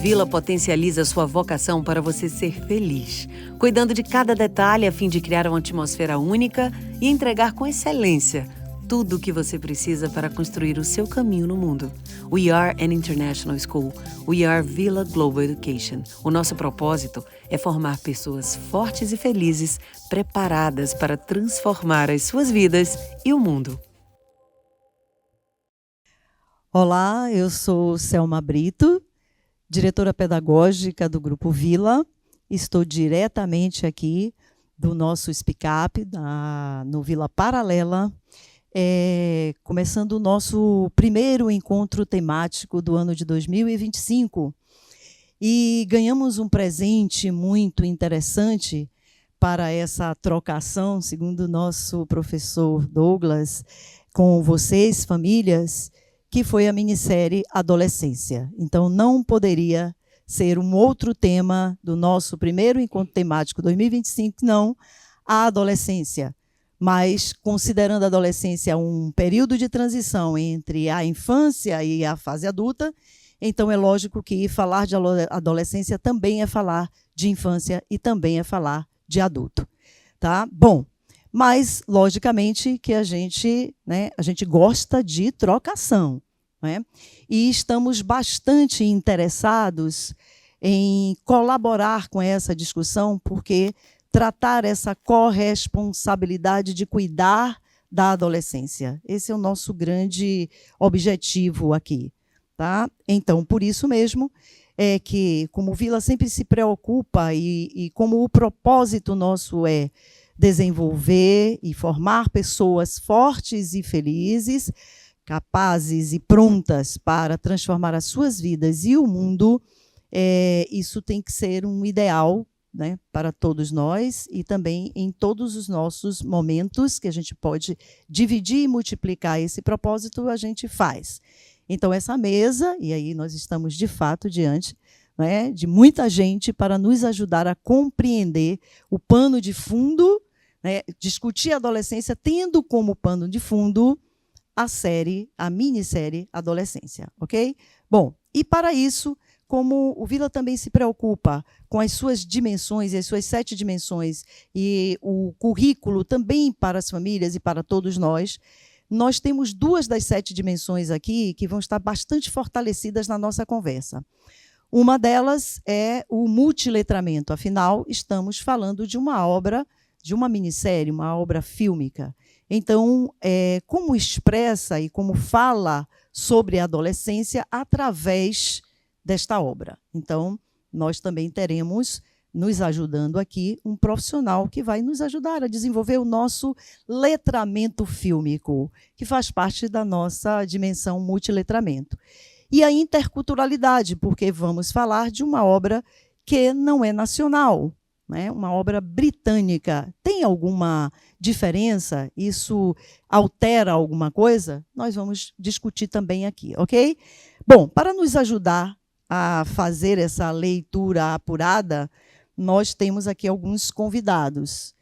Vila potencializa sua vocação para você ser feliz, cuidando de cada detalhe a fim de criar uma atmosfera única e entregar com excelência tudo o que você precisa para construir o seu caminho no mundo. We are an international school. We are Vila Global Education. O nosso propósito é formar pessoas fortes e felizes, preparadas para transformar as suas vidas e o mundo. Olá, eu sou Selma Brito, diretora pedagógica do Grupo Vila. Estou diretamente aqui do nosso Speak Up, no Vila Paralela, começando o nosso primeiro encontro temático do ano de 2025. E ganhamos um presente muito interessante para essa trocação, segundo o nosso professor Douglas, com vocês, famílias, que foi a minissérie Adolescência. Então, não poderia ser um outro tema do nosso primeiro encontro temático 2025, não a adolescência. Mas, considerando a adolescência um período de transição entre a infância e a fase adulta, então é lógico que falar de adolescência também é falar de infância e também é falar de adulto. Tá? Bom, mas, logicamente, que a gente gosta de trocação, né? E estamos bastante interessados em colaborar com essa discussão, porque tratar essa corresponsabilidade de cuidar da adolescência. Esse é o nosso grande objetivo aqui. Tá? Então, por isso mesmo, é que, como o Vila sempre se preocupa e como o propósito nosso é desenvolver e formar pessoas fortes e felizes, capazes e prontas para transformar as suas vidas e o mundo, isso tem que ser um ideal, né, para todos nós e também em todos os nossos momentos que a gente pode dividir e multiplicar esse propósito, a gente faz. Então, essa mesa, e aí nós estamos de fato diante, né, de muita gente para nos ajudar a compreender o pano de fundo, né, discutir a adolescência tendo como pano de fundo a minissérie Adolescência, ok? Bom, e para isso, como o Vila também se preocupa com as suas dimensões, e as suas 7 dimensões, e o currículo também para as famílias e para todos nós temos 2 das 7 dimensões aqui que vão estar bastante fortalecidas na nossa conversa. Uma delas é o multiletramento, afinal, estamos falando de uma obra, de uma minissérie, uma obra fílmica. Então, como expressa e como fala sobre a adolescência através desta obra. Então, nós também teremos, nos ajudando aqui, um profissional que vai nos ajudar a desenvolver o nosso letramento fílmico, que faz parte da nossa dimensão multiletramento. E a interculturalidade, porque vamos falar de uma obra que não é nacional, né? Uma obra britânica. Tem alguma diferença? Isso altera alguma coisa? Nós vamos discutir também aqui, ok? Bom, para nos ajudar a fazer essa leitura apurada, nós temos aqui alguns convidados.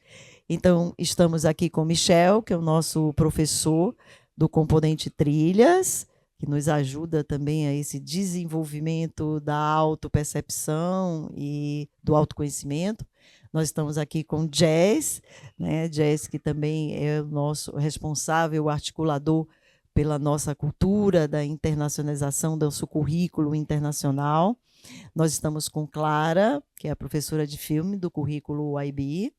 Então, estamos aqui com o Michel, que é o nosso professor do componente Trilhas, que nos ajuda também a esse desenvolvimento da autopercepção e do autoconhecimento. Nós estamos aqui com Jazz, né? Jazz, que também é o nosso responsável, o articulador pela nossa cultura da internacionalização do nosso currículo internacional. Nós estamos com Clara, que é a professora de filme do currículo IB.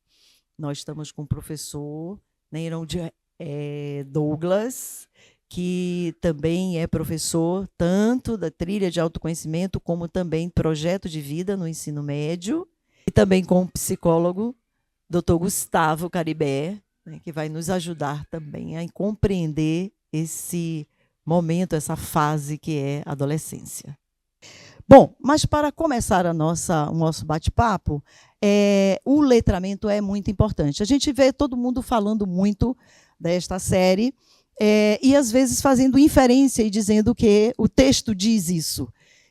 Nós estamos com o professor Douglas, que também é professor tanto da trilha de autoconhecimento como também projeto de vida no ensino médio. E também com o psicólogo Dr. Gustavo Caribé, né, que vai nos ajudar também a compreender esse momento, essa fase que é a adolescência. Bom, mas para começar o nosso bate-papo, o letramento é muito importante. A gente vê todo mundo falando muito desta série e, às vezes, fazendo inferência e dizendo que o texto diz isso.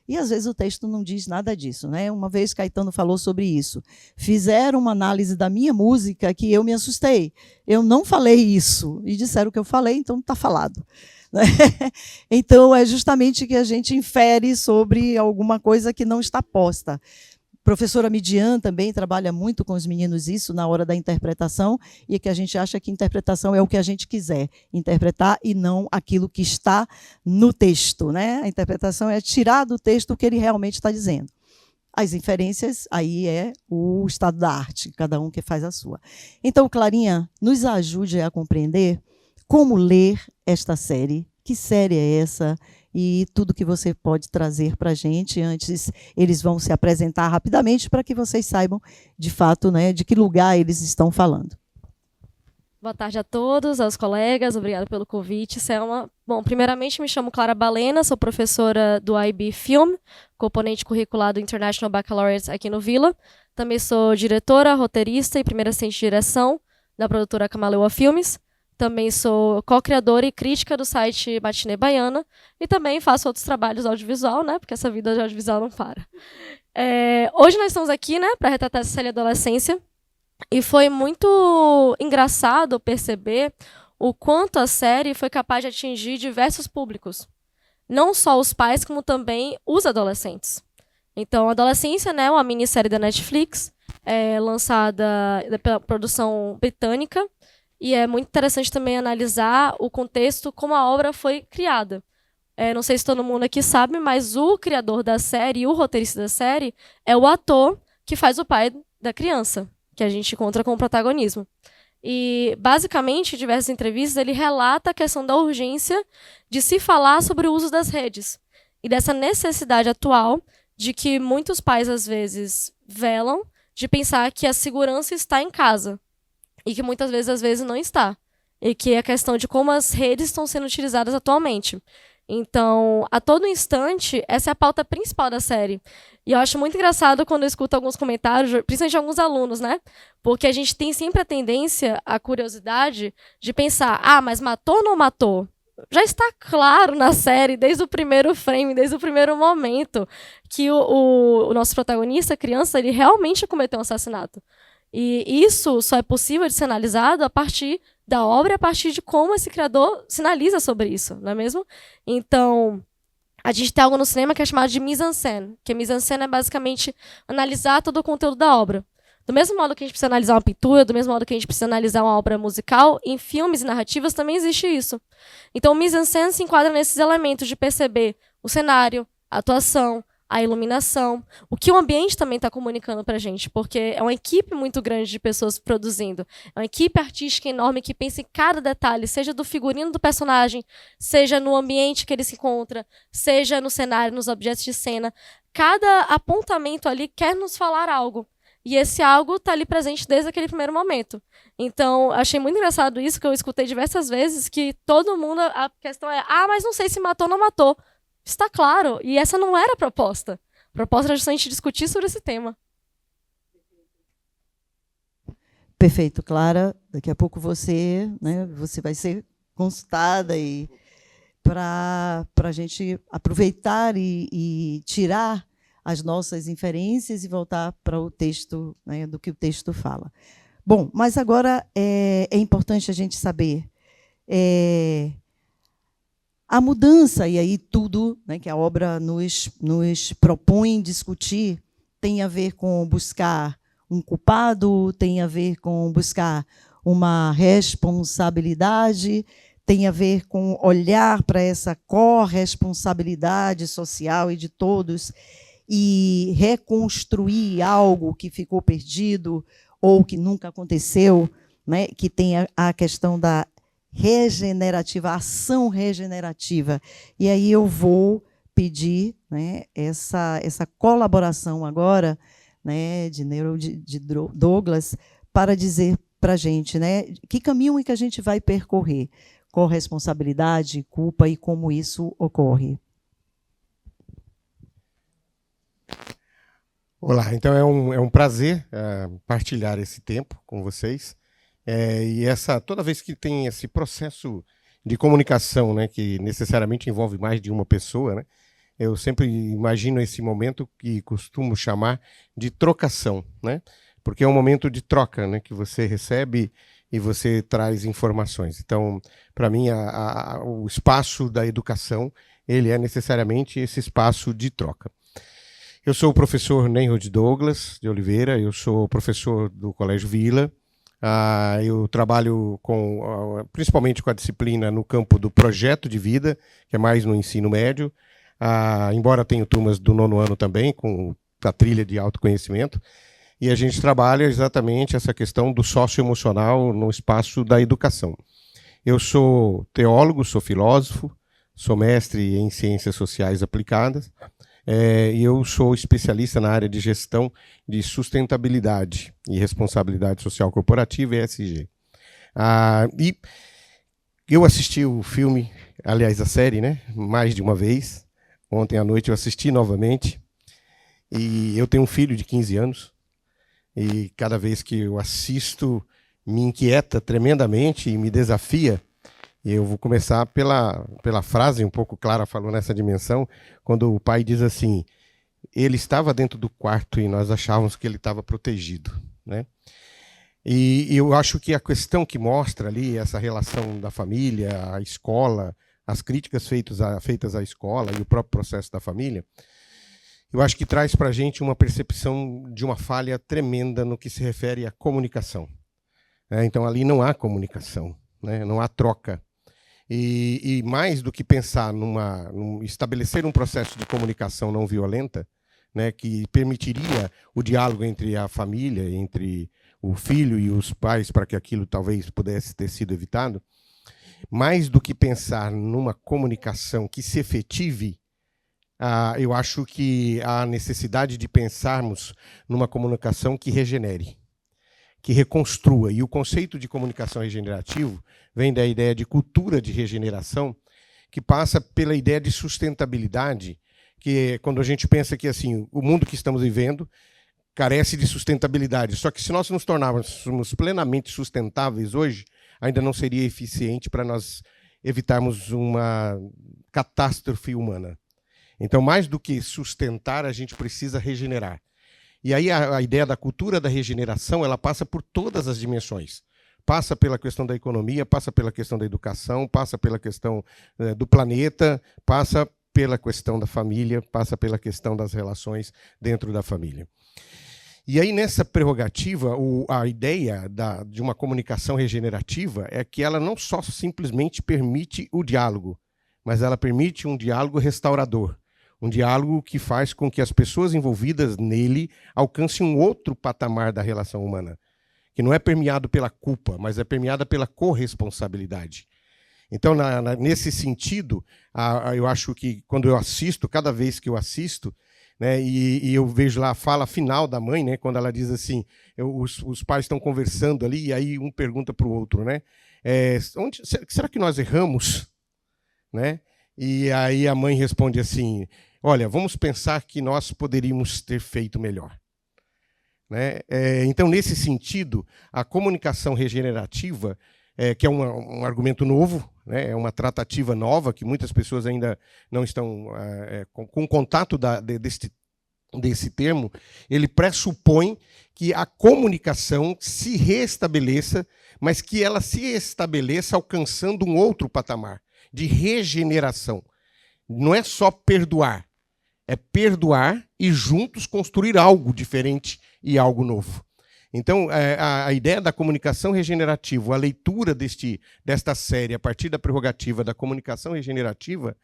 E, às vezes, o texto não diz nada disso, né? Uma vez Caetano falou sobre isso. Fizeram uma análise da minha música que eu me assustei. Eu não falei isso. E disseram que eu falei, então está falado. né? Então, é justamente que a gente infere sobre alguma coisa que não está posta. Professora Midian também trabalha muito com os meninos isso na hora da interpretação, e que a gente acha que interpretação é o que a gente quiser interpretar e não aquilo que está no texto, né? A interpretação é tirar do texto o que ele realmente está dizendo. As inferências, aí é o estado da arte, cada um que faz a sua. Então, Clarinha, nos ajude a compreender como ler esta série, que série é essa, e tudo que você pode trazer para a gente. Antes, eles vão se apresentar rapidamente para que vocês saibam, de fato, né, de que lugar eles estão falando. Boa tarde a todos, aos colegas, obrigada pelo convite, Selma. Bom, primeiramente me chamo Clara Balena, sou professora do IB Film, componente curricular do International Baccalaureate aqui no Vila. Também sou diretora, roteirista e primeira assistente de direção da produtora Camaleoa Filmes. Também sou co-criadora e crítica do site Matinê Baiana e também faço outros trabalhos audiovisual, né? Porque essa vida de audiovisual não para. Hoje nós estamos aqui, né, para retratar essa série Adolescência, e foi muito engraçado perceber o quanto a série foi capaz de atingir diversos públicos. Não só os pais, como também os adolescentes. Então, Adolescência, né, uma minissérie da Netflix, lançada pela produção britânica. E é muito interessante também analisar o contexto, como a obra foi criada. Não sei se todo mundo aqui sabe, mas o criador da série e o roteirista da série é o ator que faz o pai da criança, que a gente encontra com o protagonismo. E, basicamente, em diversas entrevistas, ele relata a questão da urgência de se falar sobre o uso das redes e dessa necessidade atual de que muitos pais, às vezes, velam de pensar que a segurança está em casa. E que muitas vezes, às vezes, não está. E que é a questão de como as redes estão sendo utilizadas atualmente. Então, a todo instante, essa é a pauta principal da série. E eu acho muito engraçado quando eu escuto alguns comentários, principalmente de alguns alunos, né? Porque a gente tem sempre a tendência, a curiosidade, de pensar, mas matou ou não matou? Já está claro na série, desde o primeiro frame, desde o primeiro momento, que o nosso protagonista, a criança, ele realmente cometeu um assassinato. E isso só é possível de ser analisado a partir da obra, a partir de como esse criador sinaliza sobre isso, não é mesmo? Então, a gente tem algo no cinema que é chamado de mise-en-scène, que mise-en-scène é basicamente analisar todo o conteúdo da obra. Do mesmo modo que a gente precisa analisar uma pintura, do mesmo modo que a gente precisa analisar uma obra musical, em filmes e narrativas também existe isso. Então, o mise-en-scène se enquadra nesses elementos de perceber o cenário, a atuação, a iluminação, o que o ambiente também está comunicando para a gente, porque é uma equipe muito grande de pessoas produzindo, é uma equipe artística enorme que pensa em cada detalhe, seja do figurino do personagem, seja no ambiente que ele se encontra, seja no cenário, nos objetos de cena. Cada apontamento ali quer nos falar algo, e esse algo está ali presente desde aquele primeiro momento. Então, achei muito engraçado isso, que eu escutei diversas vezes, que todo mundo, a questão é, mas não sei se matou ou não matou. Está claro, e essa não era a proposta. A proposta era justamente discutir sobre esse tema. Perfeito, Clara. Daqui a pouco você vai ser consultada e para a gente aproveitar e tirar as nossas inferências e voltar para o texto, né, do que o texto fala. Bom, mas agora é importante a gente saber a mudança, e aí tudo, né, que a obra nos propõe discutir, tem a ver com buscar um culpado, tem a ver com buscar uma responsabilidade, tem a ver com olhar para essa corresponsabilidade social e de todos e reconstruir algo que ficou perdido ou que nunca aconteceu, né, que tem a questão da regenerativa, ação regenerativa. E aí eu vou pedir, né, essa colaboração agora, né, de Douglas, para dizer para a gente, né, que caminho é que a gente vai percorrer, corresponsabilidade, culpa e como isso ocorre. Olá, então é um prazer partilhar esse tempo com vocês. E toda vez que tem esse processo de comunicação, né, que necessariamente envolve mais de uma pessoa, né, eu sempre imagino esse momento que costumo chamar de trocação, né, porque é um momento de troca, né, que você recebe e você traz informações. Então, para mim, o espaço da educação, ele é necessariamente esse espaço de troca. Eu sou o professor Nenrod Douglas de Oliveira, eu sou professor do Colégio Vila. Eu trabalho principalmente com a disciplina no campo do projeto de vida, que é mais no ensino médio, embora tenha turmas do 9º ano também, com a trilha de autoconhecimento, e a gente trabalha exatamente essa questão do socioemocional no espaço da educação. Eu sou teólogo, sou filósofo, sou mestre em ciências sociais aplicadas, e eu sou especialista na área de gestão de sustentabilidade e responsabilidade social corporativa, ESG. E eu assisti o filme, aliás, a série, né, mais de uma vez. Ontem à noite eu assisti novamente. E eu tenho um filho de 15 anos. E cada vez que eu assisto, me inquieta tremendamente e me desafia. E eu vou começar pela frase, um pouco Clara falou nessa dimensão, quando o pai diz assim, ele estava dentro do quarto e nós achávamos que ele estava protegido, né? E eu acho que a questão que mostra ali, essa relação da família, a escola, as críticas feitas à escola e o próprio processo da família, eu acho que traz para a gente uma percepção de uma falha tremenda no que se refere à comunicação. Então ali não há comunicação, né? Não há troca. E mais do que pensar estabelecer um processo de comunicação não violenta, né, que permitiria o diálogo entre a família, entre o filho e os pais, para que aquilo talvez pudesse ter sido evitado, mais do que pensar numa comunicação que se efetive, eu acho que há necessidade de pensarmos numa comunicação que regenere, que reconstrua. E o conceito de comunicação regenerativo vem da ideia de cultura de regeneração, que passa pela ideia de sustentabilidade, que é quando a gente pensa que assim, o mundo que estamos vivendo carece de sustentabilidade. Só que se nós nos tornássemos plenamente sustentáveis hoje, ainda não seria eficiente para nós evitarmos uma catástrofe humana. Então, mais do que sustentar, a gente precisa regenerar. E aí a ideia da cultura da regeneração, ela passa por todas as dimensões. Passa pela questão da economia, passa pela questão da educação, passa pela questão do planeta, passa pela questão da família, passa pela questão das relações dentro da família. E aí, nessa prerrogativa, a ideia de uma comunicação regenerativa é que ela não só simplesmente permite o diálogo, mas ela permite um diálogo restaurador. Um diálogo que faz com que as pessoas envolvidas nele alcancem um outro patamar da relação humana, que não é permeado pela culpa, mas é permeada pela corresponsabilidade. Então, nesse sentido, eu acho que quando eu assisto, cada vez que eu assisto, né, e eu vejo lá a fala final da mãe, né, quando ela diz assim, os pais estão conversando ali, e aí um pergunta para o outro, né, será que nós erramos? Né? E aí a mãe responde assim, olha, vamos pensar que nós poderíamos ter feito melhor. Né? Então, nesse sentido, a comunicação regenerativa, que é um argumento novo, né? É uma tratativa nova, que muitas pessoas ainda não estão com contato desse termo, ele pressupõe que a comunicação se restabeleça, mas que ela se estabeleça alcançando um outro patamar de regeneração. Não é só perdoar, é perdoar e juntos construir algo diferente e algo novo. Então, a ideia da comunicação regenerativa, a leitura desta série a partir da prerrogativa da comunicação regenerativa,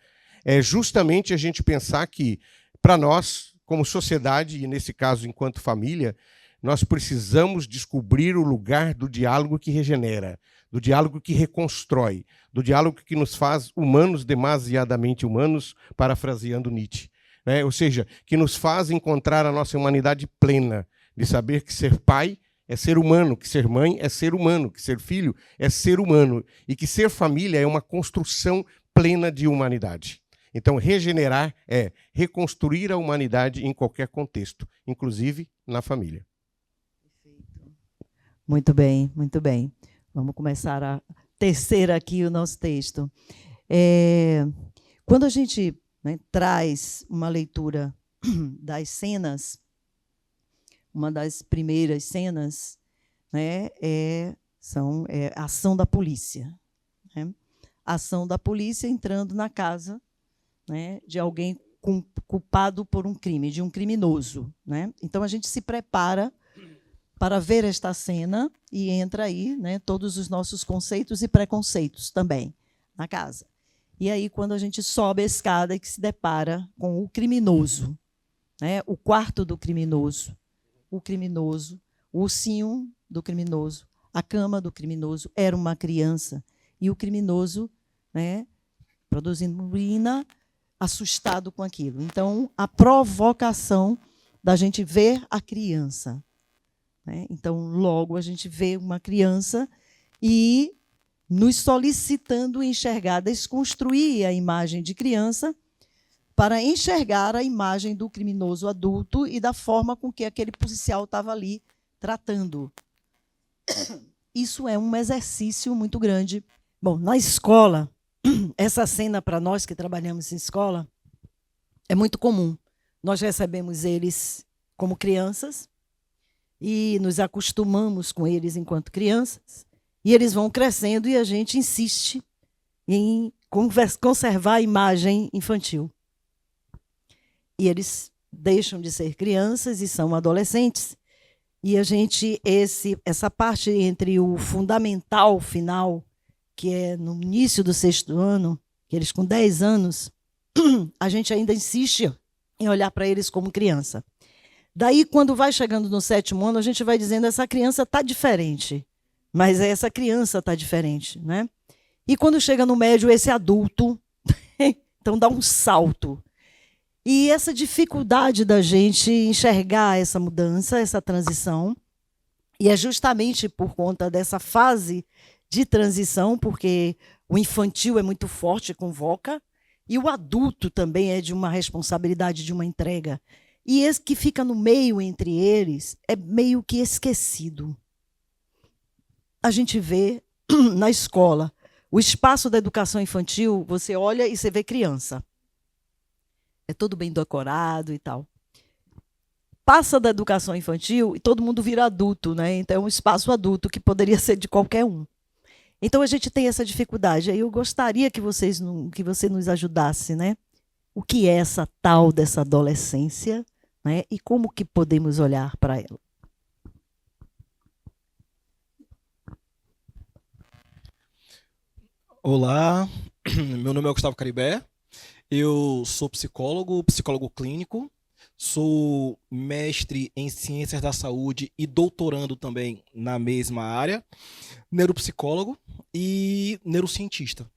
é justamente a gente pensar que, para nós, como sociedade, e nesse caso enquanto família, nós precisamos descobrir o lugar do diálogo que regenera, do diálogo que reconstrói, do diálogo que nos faz humanos, demasiadamente humanos, parafraseando Nietzsche. Né? Ou seja, que nos faz encontrar a nossa humanidade plena, de saber que ser pai é ser humano, que ser mãe é ser humano, que ser filho é ser humano, e que ser família é uma construção plena de humanidade. Então, regenerar é reconstruir a humanidade em qualquer contexto, inclusive na família. Muito bem, muito bem. Vamos começar a tecer aqui o nosso texto. Quando a gente, né, traz uma leitura das cenas, uma das primeiras cenas, né, a ação da polícia, né? A ação da polícia entrando na casa, né, de alguém culpado por um crime, de um criminoso, né? Então a gente se prepara para ver esta cena e entra aí, né, todos os nossos conceitos e preconceitos também na casa. E aí quando a gente sobe a escada e que se depara com o criminoso, né, o quarto do criminoso, o ursinho do criminoso, a cama do criminoso era uma criança e o criminoso, né, produzindo urina, assustado com aquilo. Então, a provocação da gente ver a criança, né? Então, logo a gente vê uma criança e nos solicitando enxergar, desconstruir a imagem de criança para enxergar a imagem do criminoso adulto e da forma com que aquele policial estava ali tratando. Isso é um exercício muito grande. Bom, na escola, essa cena, para nós que trabalhamos em escola, é muito comum. Nós recebemos eles como crianças e nos acostumamos com eles enquanto crianças, e eles vão crescendo e a gente insiste em conservar a imagem infantil. E eles deixam de ser crianças e são adolescentes. E a gente, essa parte entre o fundamental final, que é no início do 6º ano, que eles com 10 anos, a gente ainda insiste em olhar para eles como criança. Daí, quando vai chegando no 7º ano, a gente vai dizendo essa criança está diferente, mas essa criança está diferente, né? E quando chega no médio, esse adulto, então dá um salto. E essa dificuldade da gente enxergar essa mudança, essa transição, e é justamente por conta dessa fase de transição, porque o infantil é muito forte, convoca, e o adulto também é de uma responsabilidade, de uma entrega. E esse que fica no meio entre eles é meio que esquecido. A gente vê na escola, o espaço da educação infantil, você olha e você vê criança. É tudo bem decorado e tal. Passa da educação infantil e todo mundo vira adulto, né? Então é um espaço adulto que poderia ser de qualquer um. Então a gente tem essa dificuldade. Aí eu gostaria que você nos ajudasse, né? O que é essa tal dessa adolescência, né? E como que podemos olhar para ela? Olá, meu nome é Gustavo Caribé, eu sou psicólogo clínico, sou mestre em ciências da saúde e doutorando também na mesma área, neuropsicólogo e neurocientista.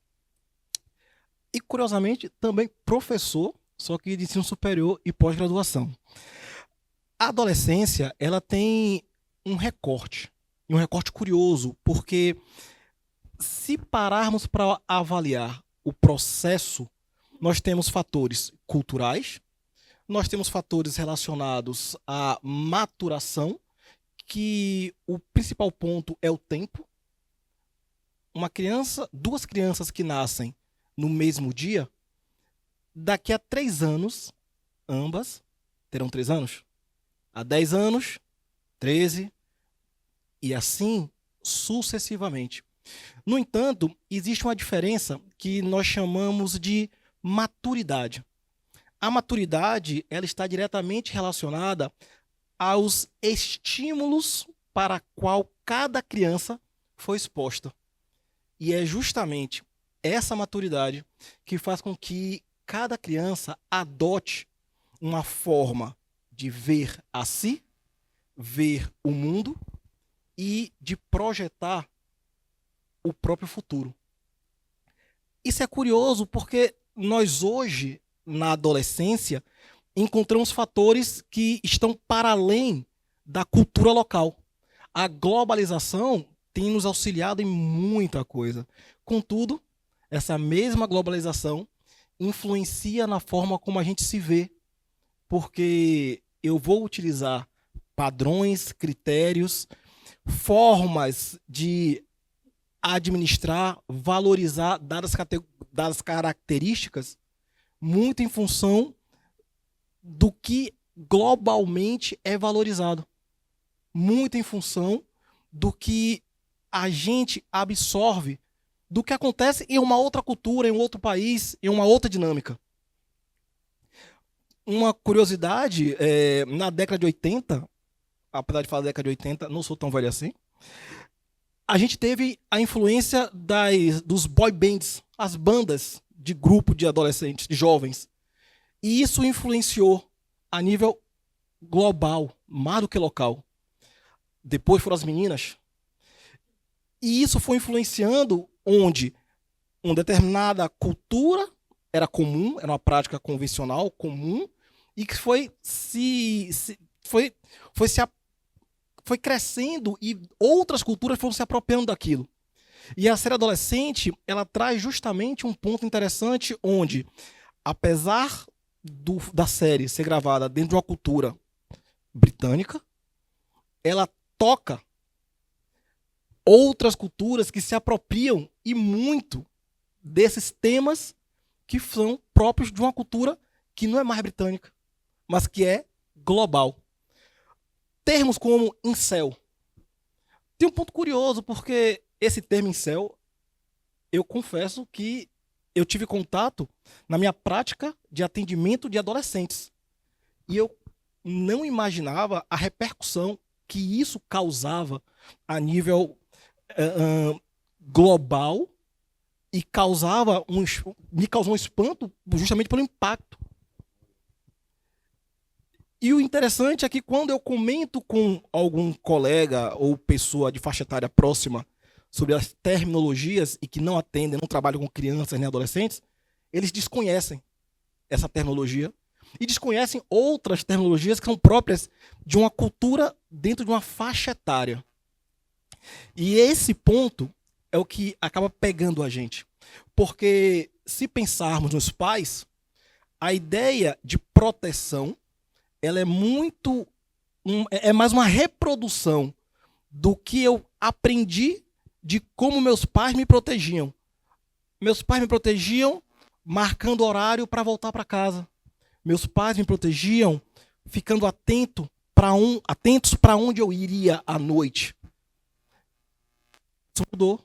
E, curiosamente, também professor, só que de ensino superior e pós-graduação. A adolescência, ela tem um recorte curioso, porque se pararmos para avaliar o processo, nós temos fatores culturais, nós temos fatores relacionados à maturação, que o principal ponto é o tempo. Duas crianças que nascem no mesmo dia, daqui a 3 anos, ambas terão 3 anos. Há 10 anos, 13, e assim sucessivamente. No entanto, existe uma diferença que nós chamamos de maturidade. A maturidade, ela está diretamente relacionada aos estímulos para qual cada criança foi exposta. E é justamente essa maturidade que faz com que cada criança adote uma forma de ver a si, ver o mundo e de projetar o próprio futuro. Isso é curioso porque nós hoje, na adolescência, encontramos fatores que estão para além da cultura local. A globalização tem nos auxiliado em muita coisa. Contudo, essa mesma globalização influencia na forma como a gente se vê, porque eu vou utilizar padrões, critérios, formas de administrar, valorizar dadas características, muito em função do que globalmente é valorizado, muito em função do que a gente absorve do que acontece em uma outra cultura, em um outro país, em uma outra dinâmica. Uma curiosidade, na década de 80, apesar de falar da década de 80, não sou tão velho assim, a gente teve a influência dos boy bands, as bandas de grupo de adolescentes, de jovens. E isso influenciou a nível global, mais do que local. Depois foram as meninas. E isso foi influenciando onde uma determinada cultura era comum, era uma prática convencional, comum, e que foi crescendo e outras culturas foram se apropriando daquilo. E a série adolescente, ela traz justamente um ponto interessante onde, apesar da série ser gravada dentro de uma cultura britânica, ela toca outras culturas que se apropriam e muito desses temas que são próprios de uma cultura que não é mais britânica, mas que é global. Termos como incel. Tem um ponto curioso, porque esse termo incel, eu confesso que eu tive contato na minha prática de atendimento de adolescentes. E eu não imaginava a repercussão que isso causava a nível global e me causou um espanto justamente pelo impacto. E o interessante é que quando eu comento com algum colega ou pessoa de faixa etária próxima sobre as terminologias e que não atendem, não trabalham com crianças nem adolescentes, eles desconhecem essa terminologia e desconhecem outras terminologias que são próprias de uma cultura dentro de uma faixa etária. E esse ponto é o que acaba pegando a gente. Porque se pensarmos nos pais, a ideia de proteção, ela é é mais uma reprodução do que eu aprendi de como meus pais me protegiam. Meus pais me protegiam marcando horário para voltar para casa. Meus pais me protegiam ficando atentos para onde eu iria à noite. Isso mudou.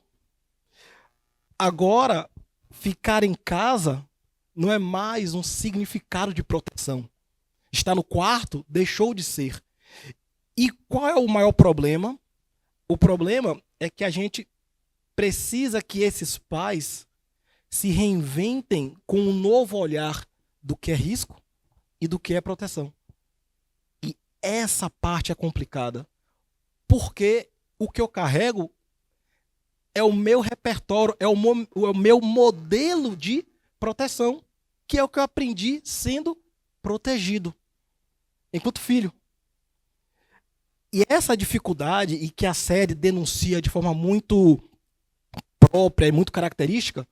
Agora, ficar em casa não é mais um significado de proteção. Estar no quarto deixou de ser. E qual é o maior problema? O problema é que a gente precisa que esses pais se reinventem com um novo olhar do que é risco e do que é proteção. E essa parte é complicada, porque o que eu carrego é o meu repertório, é o meu modelo de proteção, que é o que eu aprendi sendo protegido enquanto filho. E essa dificuldade, e que a série denuncia de forma muito própria e muito característica,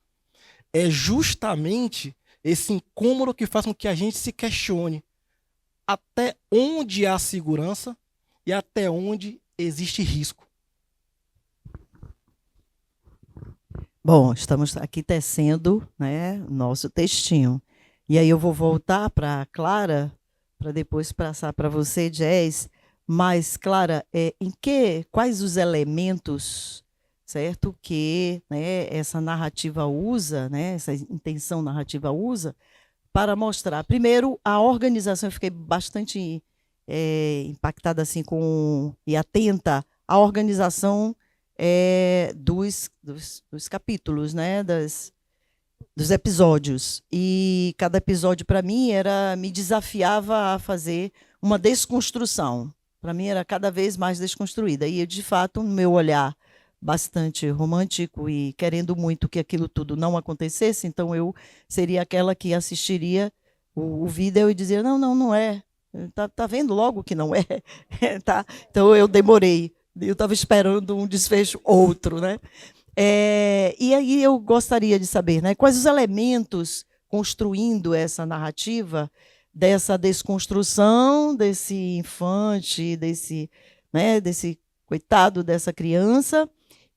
é justamente esse incômodo que faz com que a gente se questione até onde há segurança e até onde existe risco. Bom, estamos aqui tecendo, né, nosso textinho. E aí eu vou voltar para a Clara, para depois passar para você, Jazz. Mas, Clara, quais os elementos, certo, que, né, essa narrativa usa, né, essa intenção narrativa usa, para mostrar, primeiro, a organização. Eu fiquei bastante impactada assim, e atenta à organização dos capítulos, né, dos episódios. E cada episódio, para mim, me desafiava a fazer uma desconstrução. Para mim, era cada vez mais desconstruída. E, de fato, no meu olhar bastante romântico e querendo muito que aquilo tudo não acontecesse, então eu seria aquela que assistiria o vídeo e dizia, não é. Tá vendo logo que não é? Tá? Então, eu demorei. Eu estava esperando um desfecho outro, né? E aí eu gostaria de saber, né, quais os elementos construindo essa narrativa dessa desconstrução desse infante, desse coitado dessa criança,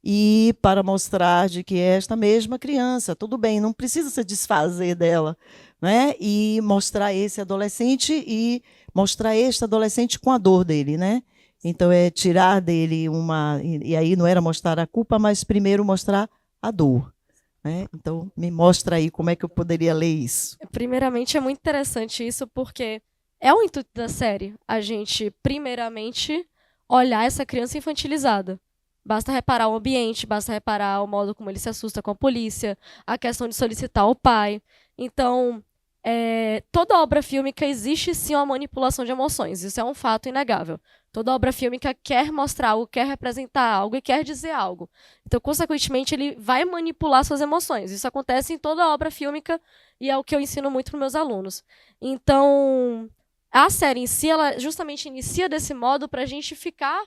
e para mostrar de que esta mesma criança, tudo bem, não precisa se desfazer dela, né? E mostrar esse adolescente com a dor dele, né? Então é tirar dele e aí não era mostrar a culpa, mas primeiro mostrar a dor, né? Então me mostra aí como é que eu poderia ler isso. Primeiramente, é muito interessante isso, porque é o intuito da série, a gente, primeiramente, olhar essa criança infantilizada. Basta reparar o ambiente, basta reparar o modo como ele se assusta com a polícia, a questão de solicitar o pai. Então, toda obra fílmica existe sim uma manipulação de emoções, isso é um fato inegável. Toda obra fílmica quer mostrar algo, quer representar algo e quer dizer algo. Então, consequentemente, ele vai manipular suas emoções. Isso acontece em toda obra fílmica e é o que eu ensino muito para meus alunos. Então, a série em si, ela justamente inicia desse modo para a gente ficar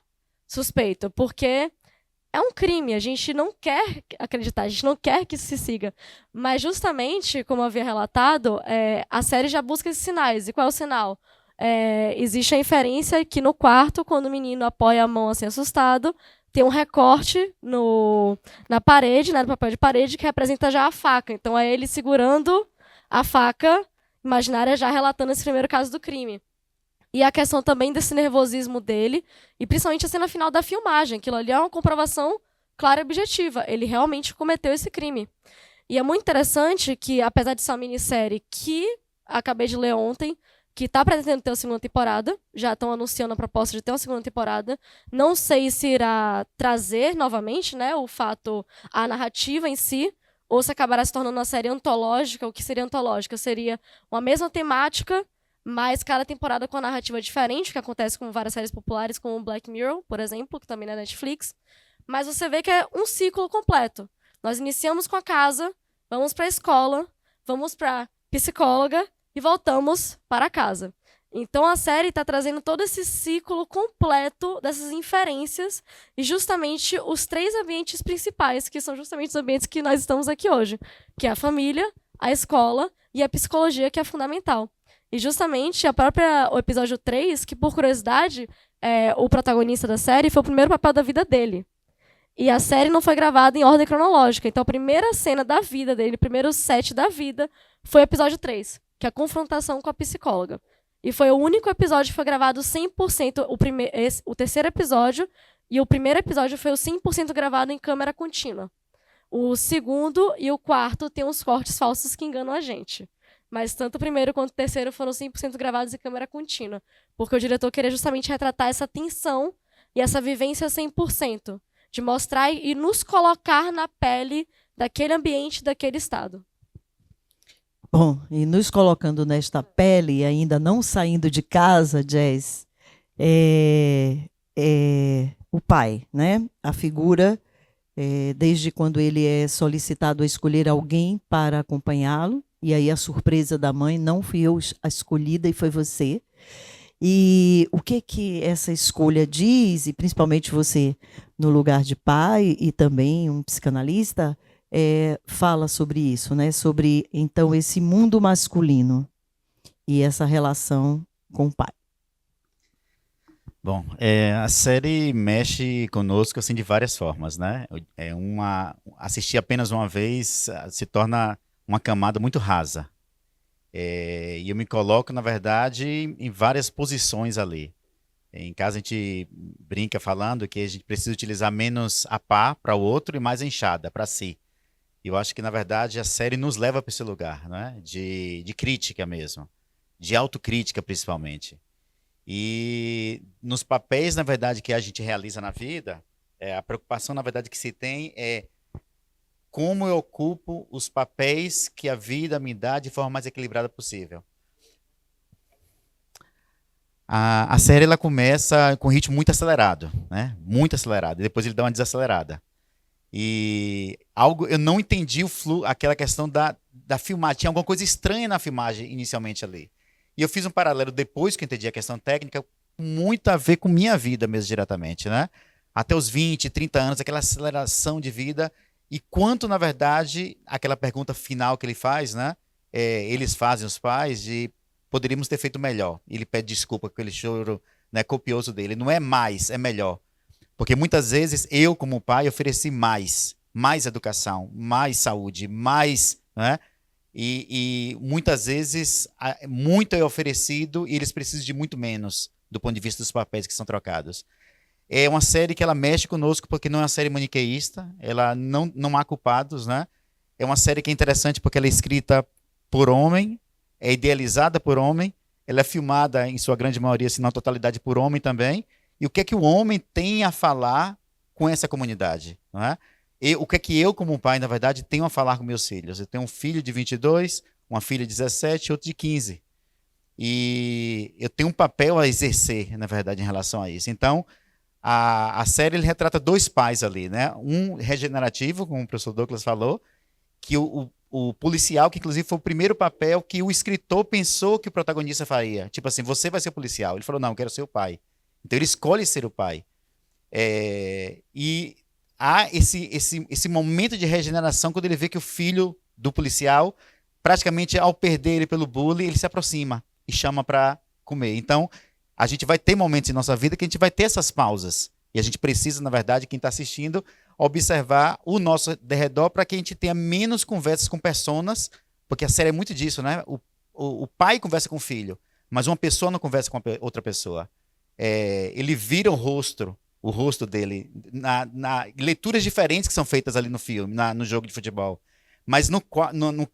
suspeito, porque é um crime, a gente não quer acreditar, a gente não quer que isso se siga. Mas justamente, como eu havia relatado, a série já busca esses sinais. E qual é o sinal? Existe a inferência que no quarto, quando o menino apoia a mão assim assustado, tem um recorte na parede, né, no papel de parede, que representa já a faca. Então é ele segurando a faca imaginária, já relatando esse primeiro caso do crime. E a questão também desse nervosismo dele, e principalmente a cena final da filmagem, aquilo ali é uma comprovação clara e objetiva. Ele realmente cometeu esse crime. E é muito interessante que, apesar de ser uma minissérie que acabei de ler ontem, que está pretendendo ter uma segunda temporada, já estão anunciando a proposta de ter uma segunda temporada. Não sei se irá trazer novamente, né, a narrativa em si, ou se acabará se tornando uma série antológica. O que seria antológica? Seria uma mesma temática, mas cada temporada com uma narrativa diferente, que acontece com várias séries populares, como Black Mirror, por exemplo, que também é Netflix. Mas você vê que é um ciclo completo. Nós iniciamos com a casa, vamos para a escola, vamos para a psicóloga e voltamos para casa. Então a série está trazendo todo esse ciclo completo dessas inferências e justamente os 3 ambientes principais, que são justamente os ambientes que nós estamos aqui hoje, que é a família, a escola e a psicologia, que é fundamental. E justamente o episódio 3, que por curiosidade, o protagonista da série foi o primeiro papel da vida dele. E a série não foi gravada em ordem cronológica. Então a primeira cena da vida dele, o primeiro set da vida, foi o episódio 3, que é a confrontação com a psicóloga. E foi o único episódio que foi gravado 100%, o terceiro episódio, e o primeiro episódio foi o 100% gravado em câmera contínua. O segundo e o quarto tem uns cortes falsos que enganam a gente. Mas tanto o primeiro quanto o terceiro foram 100% gravados em câmera contínua, porque o diretor queria justamente retratar essa tensão e essa vivência 100%, de mostrar e nos colocar na pele daquele ambiente, daquele estado. Bom, e nos colocando nesta pele, ainda não saindo de casa, Jazz, o pai, né? A figura, desde quando ele é solicitado a escolher alguém para acompanhá-lo, e aí a surpresa da mãe, não fui eu a escolhida e foi você. E o que essa escolha diz, e principalmente você no lugar de pai e também um psicanalista, fala sobre isso, né? Sobre, então, esse mundo masculino e essa relação com o pai. Bom, a série mexe conosco assim de várias formas, né? Assistir apenas uma vez se torna uma camada muito rasa. E eu me coloco, na verdade, em várias posições ali. Em casa a gente brinca falando que a gente precisa utilizar menos a pá para o outro e mais a enxada para si. E eu acho que, na verdade, a série nos leva para esse lugar, né? De crítica mesmo, de autocrítica principalmente. E nos papéis, na verdade, que a gente realiza na vida, a preocupação, na verdade, que se tem é como eu ocupo os papéis que a vida me dá de forma mais equilibrada possível. A série ela começa com um ritmo muito acelerado, né? Muito acelerado, e depois ele dá uma desacelerada. E eu não entendi aquela questão da filmagem, tinha alguma coisa estranha na filmagem inicialmente ali. E eu fiz um paralelo depois que eu entendi a questão técnica, muito a ver com minha vida mesmo diretamente, né? Até os 20, 30 anos, aquela aceleração de vida, e quanto, na verdade, aquela pergunta final que ele faz, né? Eles fazem, os pais, de poderíamos ter feito melhor. Ele pede desculpa com aquele choro, né, copioso dele. Não é mais, é melhor. Porque muitas vezes eu, como pai, ofereci mais educação, mais saúde, mais, né? E muitas vezes muito é oferecido e eles precisam de muito menos do ponto de vista dos papéis que são trocados. É uma série que ela mexe conosco porque não é uma série maniqueísta, ela não há culpados, né? É uma série que é interessante porque ela é escrita por homem, é idealizada por homem, ela é filmada em sua grande maioria, se não totalidade, por homem também. E o que é que o homem tem a falar com essa comunidade, não é? O que é que eu, como pai, na verdade, tenho a falar com meus filhos? Eu tenho um filho de 22, uma filha de 17 e outro de 15. E eu tenho um papel a exercer, na verdade, em relação a isso. Então, a série ele retrata dois pais ali, né? Um regenerativo, como o professor Douglas falou, que o policial, que inclusive foi o primeiro papel que o escritor pensou que o protagonista faria. Tipo assim, você vai ser o policial. Ele falou, não, eu quero ser o pai. Então ele escolhe ser o pai. E há esse momento de regeneração quando ele vê que o filho do policial, praticamente ao perder ele pelo bullying, ele se aproxima e chama para comer. Então, a gente vai ter momentos em nossa vida que a gente vai ter essas pausas. E a gente precisa, na verdade, quem está assistindo, observar o nosso derredor para que a gente tenha menos conversas com personas, porque a série é muito disso, né? O pai conversa com o filho, mas uma pessoa não conversa com outra pessoa. Ele vira o rosto dele, na leituras diferentes que são feitas ali no filme, no jogo de futebol. Mas no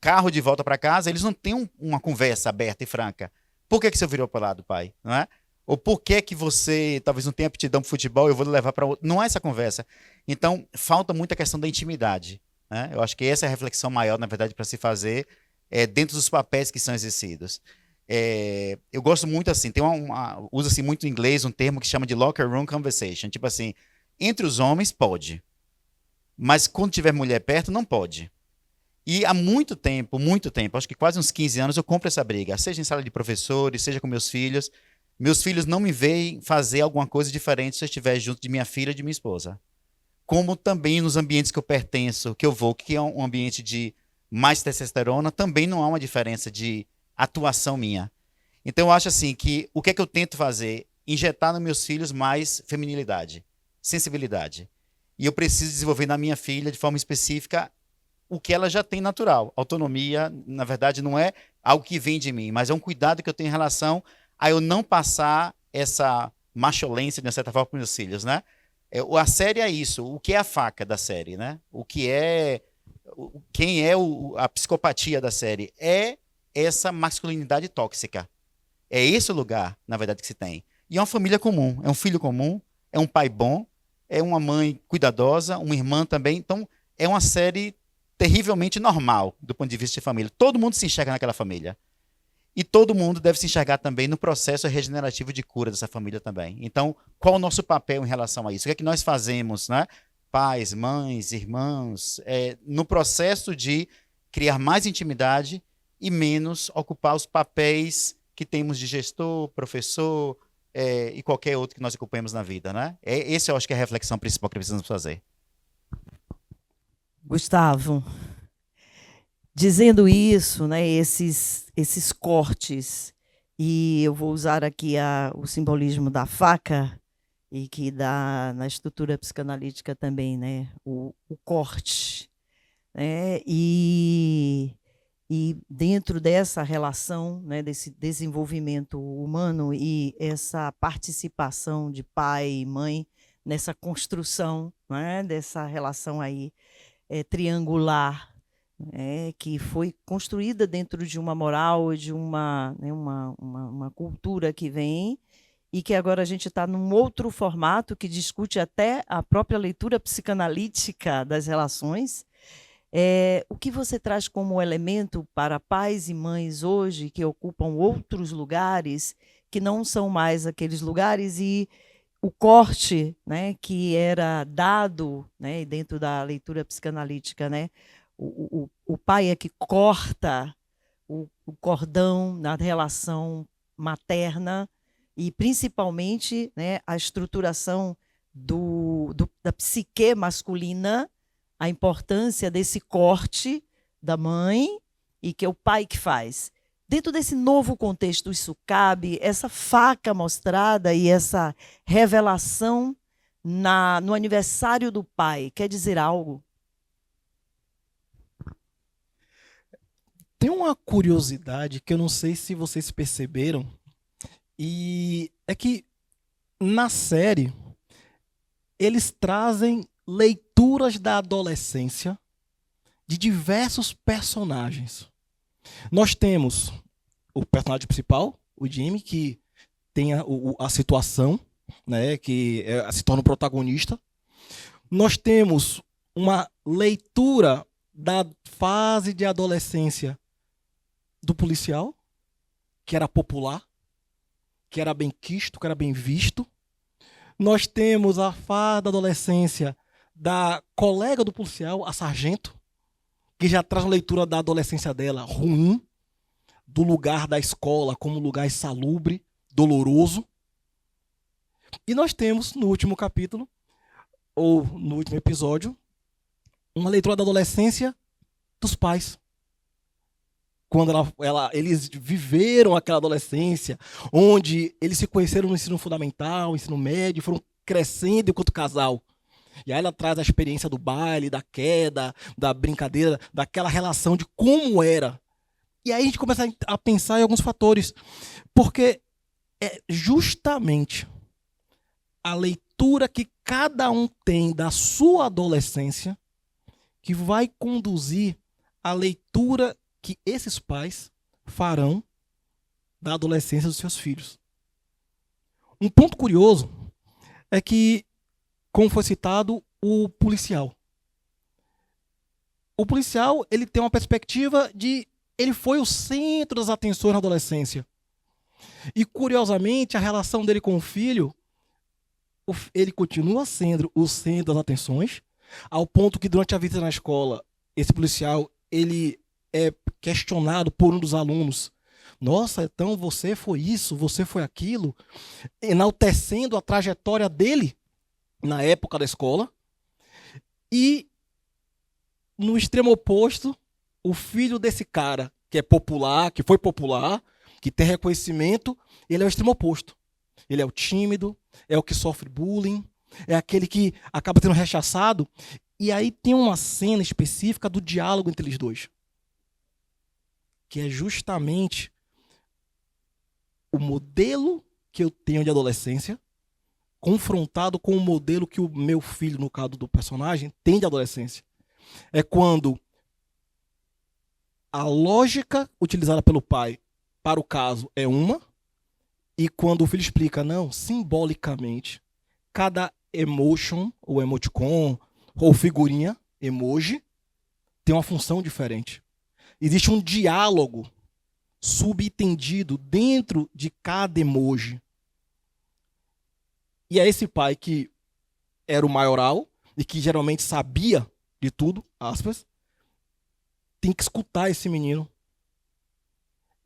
carro de volta para casa, eles não têm uma conversa aberta e franca. Por que você virou para o lado, pai? Não é? Ou por que você talvez não tenha aptidão para futebol, eu vou levar para outro. Não é essa conversa. Então, falta muito a questão da intimidade. Né? Eu acho que essa é a reflexão maior, na verdade, para se fazer dentro dos papéis que são exercidos. Eu gosto muito assim, usa-se muito em inglês um termo que chama de locker room conversation. Tipo assim, entre os homens pode, mas quando tiver mulher perto, não pode. E há muito tempo, acho que quase uns 15 anos, eu compro essa briga, seja em sala de professores, seja com meus filhos. Meus filhos não me veem fazer alguma coisa diferente se eu estiver junto de minha filha e de minha esposa. Como também nos ambientes que eu pertenço, que eu vou, que é um ambiente de mais testosterona, também não há uma diferença de atuação minha. Então eu acho assim que o que é que eu tento fazer? Injetar nos meus filhos mais feminilidade, sensibilidade. E eu preciso desenvolver na minha filha, de forma específica, o que ela já tem natural. Autonomia, na verdade, não é algo que vem de mim, mas é um cuidado que eu tenho em relação a eu não passar essa macholência, de certa forma, para meus filhos, né? A série é isso. O que é a faca da série, né? O que é... Quem é a psicopatia da série? É essa masculinidade tóxica. É esse o lugar, na verdade, que se tem. E é uma família comum, é um filho comum, é um pai bom, é uma mãe cuidadosa, uma irmã também. Então, é uma série terrivelmente normal do ponto de vista de família. Todo mundo se enxerga naquela família. E todo mundo deve se enxergar também no processo regenerativo de cura dessa família também. Então, qual o nosso papel em relação a isso? O que é que nós fazemos, né? Pais, mães, irmãos, no processo de criar mais intimidade e menos ocupar os papéis que temos de gestor, professor e qualquer outro que nós ocupemos na vida, né? Esse eu acho que é a reflexão principal que precisamos fazer. Gustavo, dizendo isso, né, esses cortes, e eu vou usar aqui o simbolismo da faca, e que dá na estrutura psicanalítica também, né, o corte, né, e dentro dessa relação, né, desse desenvolvimento humano e essa participação de pai e mãe nessa construção, né, dessa relação aí triangular, que foi construída dentro de uma moral, de uma cultura que vem, e que agora a gente está num outro formato que discute até a própria leitura psicanalítica das relações. O que você traz como elemento para pais e mães hoje que ocupam outros lugares, que não são mais aqueles lugares, e o corte, né, que era dado, né, dentro da leitura psicanalítica, né, o pai é que corta o cordão na relação materna e, principalmente, né, a estruturação da psique masculina, a importância desse corte da mãe e que é o pai que faz. Dentro desse novo contexto, isso cabe, essa faca mostrada e essa revelação no aniversário do pai, quer dizer algo? Tem uma curiosidade que eu não sei se vocês perceberam, e é que na série eles trazem leituras da adolescência de diversos personagens. Nós temos o personagem principal, o Jimmy, que tem a situação, né, que se torna o protagonista. Nós temos uma leitura da fase de adolescência do policial, que era popular, que era bem quisto, que era bem visto. Nós temos a fase da adolescência da colega do policial, a sargento, que já traz uma leitura da adolescência dela ruim, do lugar da escola como lugar insalubre, doloroso. E nós temos, no último capítulo, ou no último episódio, uma leitura da adolescência dos pais. Quando eles viveram aquela adolescência, onde eles se conheceram no ensino fundamental, ensino médio, foram crescendo enquanto casal. E aí ela traz a experiência do baile, da queda, da brincadeira, daquela relação de como era. E aí a gente começa a pensar em alguns fatores. Porque é justamente a leitura que cada um tem da sua adolescência que vai conduzir a leitura que esses pais farão da adolescência dos seus filhos. Um ponto curioso é que, como foi citado, o policial. O policial, ele tem uma perspectiva de... Ele foi o centro das atenções na adolescência. E, curiosamente, a relação dele com o filho, ele continua sendo o centro das atenções, ao ponto que, durante a visita na escola, esse policial, ele é questionado por um dos alunos. Nossa, então você foi isso, você foi aquilo, enaltecendo a trajetória dele na época da escola. E, no extremo oposto, o filho desse cara, que é popular, que foi popular, que tem reconhecimento, ele é o extremo oposto. Ele é o tímido, é o que sofre bullying, é aquele que acaba sendo rechaçado. E aí tem uma cena específica do diálogo entre eles dois, que é justamente o modelo que eu tenho de adolescência confrontado com o modelo que o meu filho, no caso do personagem, tem de adolescência. É quando a lógica utilizada pelo pai para o caso é uma, e quando o filho explica, não, simbolicamente, cada emotion, ou emoticon, ou figurinha, emoji, tem uma função diferente. Existe um diálogo subentendido dentro de cada emoji. E é esse pai que era o maioral e que geralmente sabia de tudo, aspas, tem que escutar esse menino.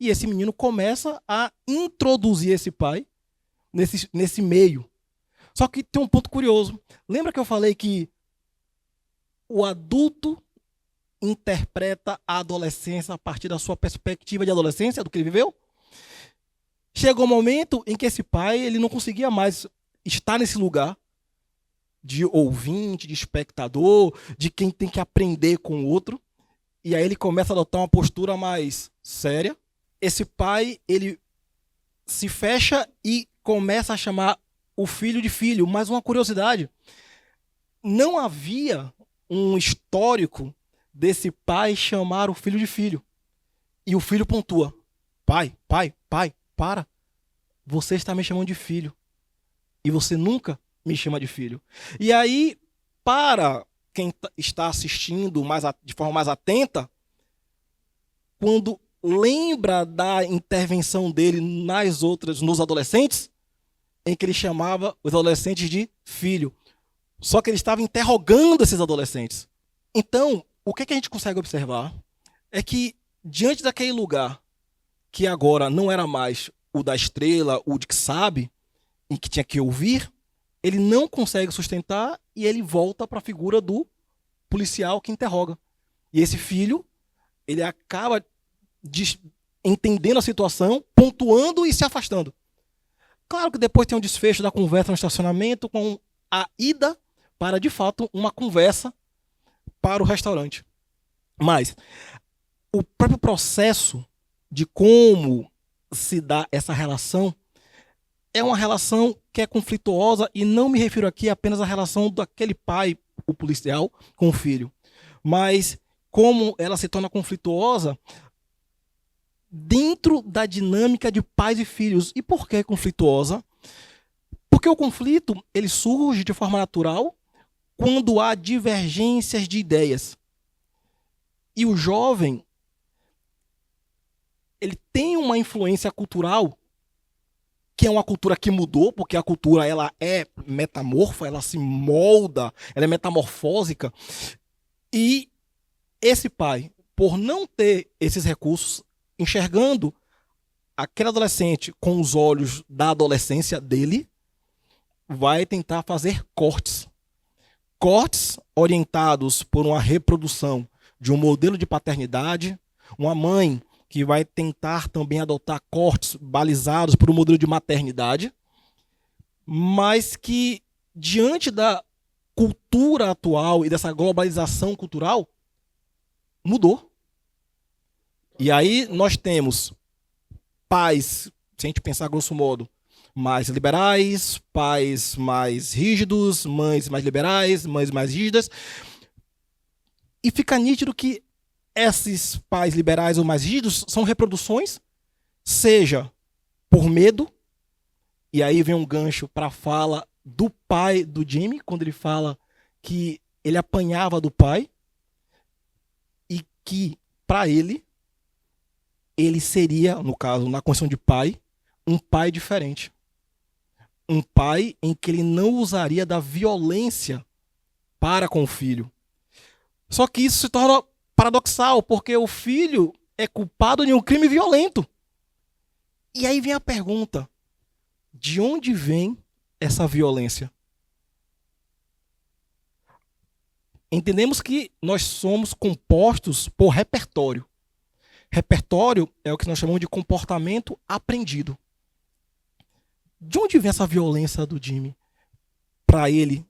E esse menino começa a introduzir esse pai nesse meio. Só que tem um ponto curioso. Lembra que eu falei que o adulto interpreta a adolescência a partir da sua perspectiva de adolescência, do que ele viveu? Chegou um momento em que esse pai ele não conseguia mais estar nesse lugar de ouvinte, de espectador, de quem tem que aprender com o outro. E aí ele começa a adotar uma postura mais séria. Esse pai, ele se fecha e começa a chamar o filho de filho. Mas uma curiosidade, não havia um histórico desse pai chamar o filho de filho. E o filho pontua: pai, para. Você está me chamando de filho. E você nunca me chama de filho. E aí, para quem está assistindo de forma mais atenta, quando lembra da intervenção dele nos adolescentes, em que ele chamava os adolescentes de filho. Só que ele estava interrogando esses adolescentes. Então, o que a gente consegue observar é que, diante daquele lugar que agora não era mais o da estrela, o de que sabe, e que tinha que ouvir, ele não consegue sustentar e ele volta para a figura do policial que interroga. E esse filho, ele acaba entendendo a situação, pontuando e se afastando. Claro que depois tem um desfecho da conversa no estacionamento com a ida para, de fato, uma conversa para o restaurante. Mas o próprio processo de como se dá essa relação é uma relação que é conflituosa, e não me refiro aqui apenas à relação daquele pai, o policial, com o filho, mas como ela se torna conflituosa dentro da dinâmica de pais e filhos. E por que conflituosa? Porque o conflito ele surge de forma natural quando há divergências de ideias. E o jovem ele tem uma influência cultural, que é uma cultura que mudou, porque a cultura ela é metamorfa, ela se molda, ela é metamorfósica. E esse pai, por não ter esses recursos, enxergando aquele adolescente com os olhos da adolescência dele, vai tentar fazer cortes. Cortes orientados por uma reprodução de um modelo de paternidade, uma mãe que vai tentar também adotar cortes balizados por um modelo de maternidade, mas que, diante da cultura atual e dessa globalização cultural, mudou. E aí nós temos pais, se a gente pensar grosso modo, mais liberais, pais mais rígidos, mães mais liberais, mães mais rígidas, e fica nítido que esses pais liberais ou mais rígidos são reproduções, seja por medo, e aí vem um gancho para a fala do pai do Jimmy, quando ele fala que ele apanhava do pai, e que, para ele seria, no caso, na condição de pai, um pai diferente. Um pai em que ele não usaria da violência para com o filho. Só que isso se torna paradoxal, porque o filho é culpado de um crime violento. E aí vem a pergunta: de onde vem essa violência? Entendemos que nós somos compostos por repertório. Repertório é o que nós chamamos de comportamento aprendido. De onde vem essa violência do Jimmy para ele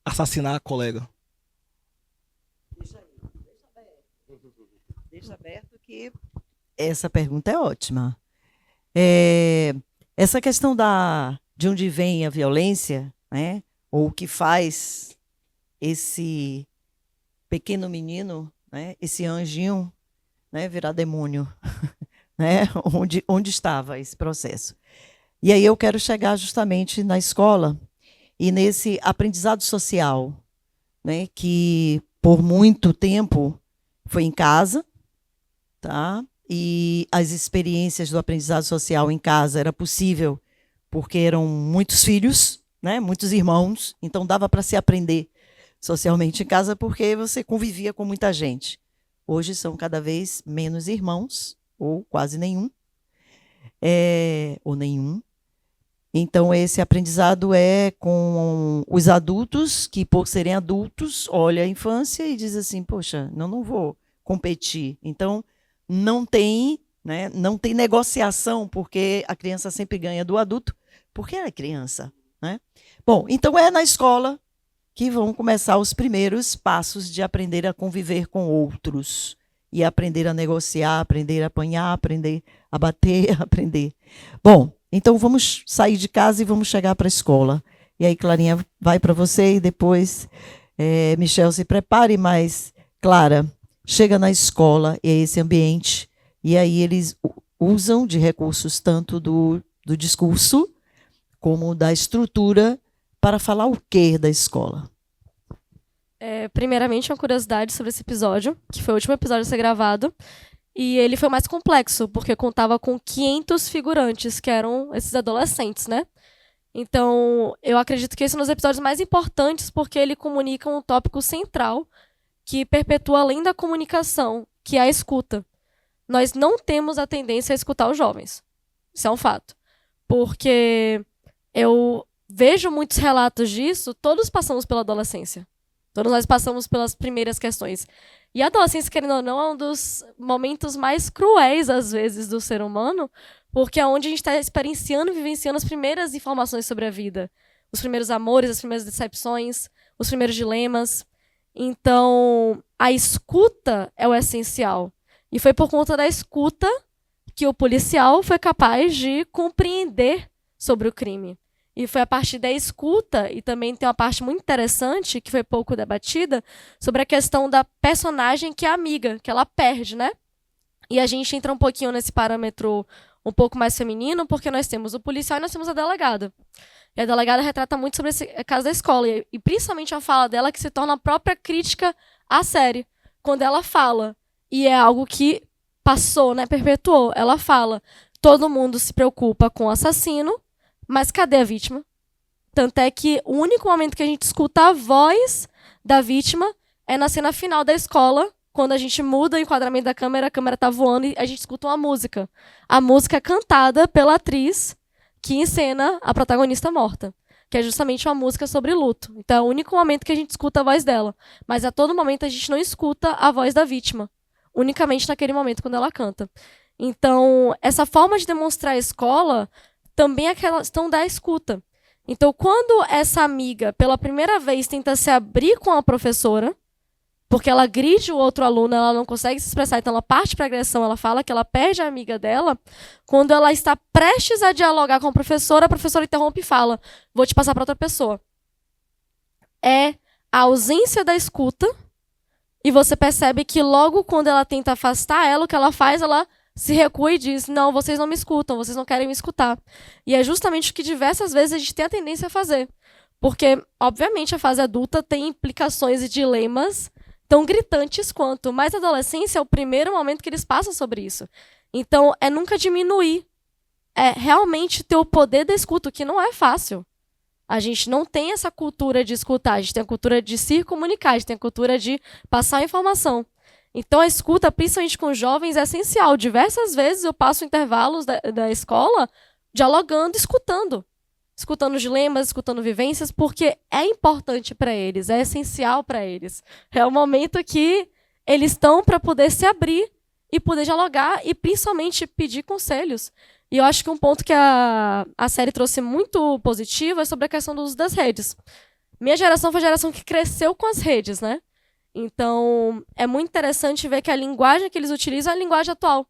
assassinar a colega? Deixa aberto que essa pergunta é ótima. Essa questão de onde vem a violência, né, ou o que faz esse pequeno menino, né, esse anjinho, né, virar demônio, né, onde estava esse processo. E aí eu quero chegar justamente na escola e nesse aprendizado social, né, que por muito tempo foi em casa, tá? E as experiências do aprendizado social em casa era possível porque eram muitos filhos, né, muitos irmãos, então dava para se aprender socialmente em casa porque você convivia com muita gente. Hoje são cada vez menos irmãos, ou quase nenhum, ou nenhum. Então, esse aprendizado é com os adultos, que por serem adultos, olham a infância e dizem assim, poxa, não vou competir. Então, não tem negociação, porque a criança sempre ganha do adulto, porque é criança, né? Bom, então é na escola que vão começar os primeiros passos de aprender a conviver com outros e aprender a negociar, aprender a apanhar, aprender a bater, aprender. Bom, então vamos sair de casa e vamos chegar para a escola. E aí, Clarinha, vai para você e depois, Michel, se prepare, mas, Clara, chega na escola, é esse ambiente, e aí eles usam de recursos tanto do discurso como da estrutura para falar o quê da escola? Primeiramente, uma curiosidade sobre esse episódio, que foi o último episódio a ser gravado, e ele foi mais complexo, porque contava com 500 figurantes, que eram esses adolescentes, né? Então, eu acredito que esse é um dos episódios mais importantes, porque ele comunica um tópico central que perpetua além da comunicação, que é a escuta. Nós não temos a tendência a escutar os jovens. Isso é um fato. Porque eu vejo muitos relatos disso, todos passamos pela adolescência. Todos nós passamos pelas primeiras questões. E a adolescência, querendo ou não, é um dos momentos mais cruéis, às vezes, do ser humano, porque é onde a gente está experienciando e vivenciando as primeiras informações sobre a vida. Os primeiros amores, as primeiras decepções, os primeiros dilemas. Então, a escuta é o essencial. E foi por conta da escuta que o policial foi capaz de compreender sobre o crime. E foi a partir da escuta, e também tem uma parte muito interessante, que foi pouco debatida, sobre a questão da personagem que é a amiga, que ela perde, né? E a gente entra um pouquinho nesse parâmetro um pouco mais feminino, porque nós temos o policial e nós temos a delegada. E a delegada retrata muito sobre esse caso da escola, e principalmente a fala dela que se torna a própria crítica à série. Quando ela fala, e é algo que passou, né, perpetuou, ela fala, todo mundo se preocupa com o assassino, mas cadê a vítima? Tanto é que o único momento que a gente escuta a voz da vítima é na cena final da escola, quando a gente muda o enquadramento da câmera, a câmera tá voando e a gente escuta uma música. A música é cantada pela atriz que encena a protagonista morta, que é justamente uma música sobre luto. Então é o único momento que a gente escuta a voz dela. Mas a todo momento a gente não escuta a voz da vítima. Unicamente naquele momento quando ela canta. Então, essa forma de demonstrar a escola também é a questão da escuta. Então, quando essa amiga, pela primeira vez, tenta se abrir com a professora, porque ela agride o outro aluno, ela não consegue se expressar, então ela parte para a agressão, ela fala que ela perde a amiga dela, quando ela está prestes a dialogar com a professora interrompe e fala, vou te passar para outra pessoa. É a ausência da escuta, e você percebe que logo quando ela tenta afastar ela, o que ela faz, ela se recua e diz, não, vocês não me escutam, vocês não querem me escutar. E é justamente o que diversas vezes a gente tem a tendência a fazer. Porque, obviamente, a fase adulta tem implicações e dilemas tão gritantes quanto, mas a adolescência é o primeiro momento que eles passam sobre isso. Então, é nunca diminuir. É realmente ter o poder da escuta, o que não é fácil. A gente não tem essa cultura de escutar, a gente tem a cultura de se comunicar, a gente tem a cultura de passar informação. Então, a escuta, principalmente com jovens, é essencial. Diversas vezes eu passo intervalos da escola dialogando, escutando dilemas, escutando vivências, porque é importante para eles, é essencial para eles. É o momento que eles estão para poder se abrir e poder dialogar e, principalmente, pedir conselhos. E eu acho que um ponto que a série trouxe muito positivo é sobre a questão do uso das redes. Minha geração foi a geração que cresceu com as redes, né? Então, é muito interessante ver que a linguagem que eles utilizam é a linguagem atual.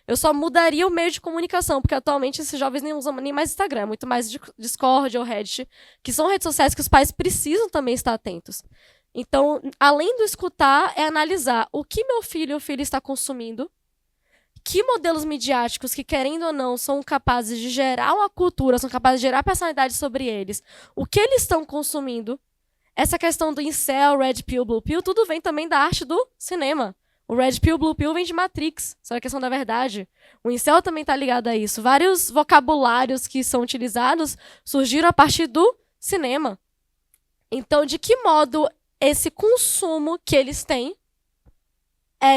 Eu só mudaria o meio de comunicação, porque atualmente esses jovens nem usam nem mais Instagram, muito mais Discord ou Reddit, que são redes sociais que os pais precisam também estar atentos. Então, além do escutar, é analisar o que meu filho ou filha está consumindo, que modelos midiáticos que, querendo ou não, são capazes de gerar uma cultura, são capazes de gerar personalidade sobre eles, o que eles estão consumindo. Essa questão do incel, red pill, blue pill, tudo vem também da arte do cinema. O red pill, blue pill vem de Matrix, sobre a questão da verdade. O incel também está ligado a isso. Vários vocabulários que são utilizados surgiram a partir do cinema. Então, de que modo esse consumo que eles têm é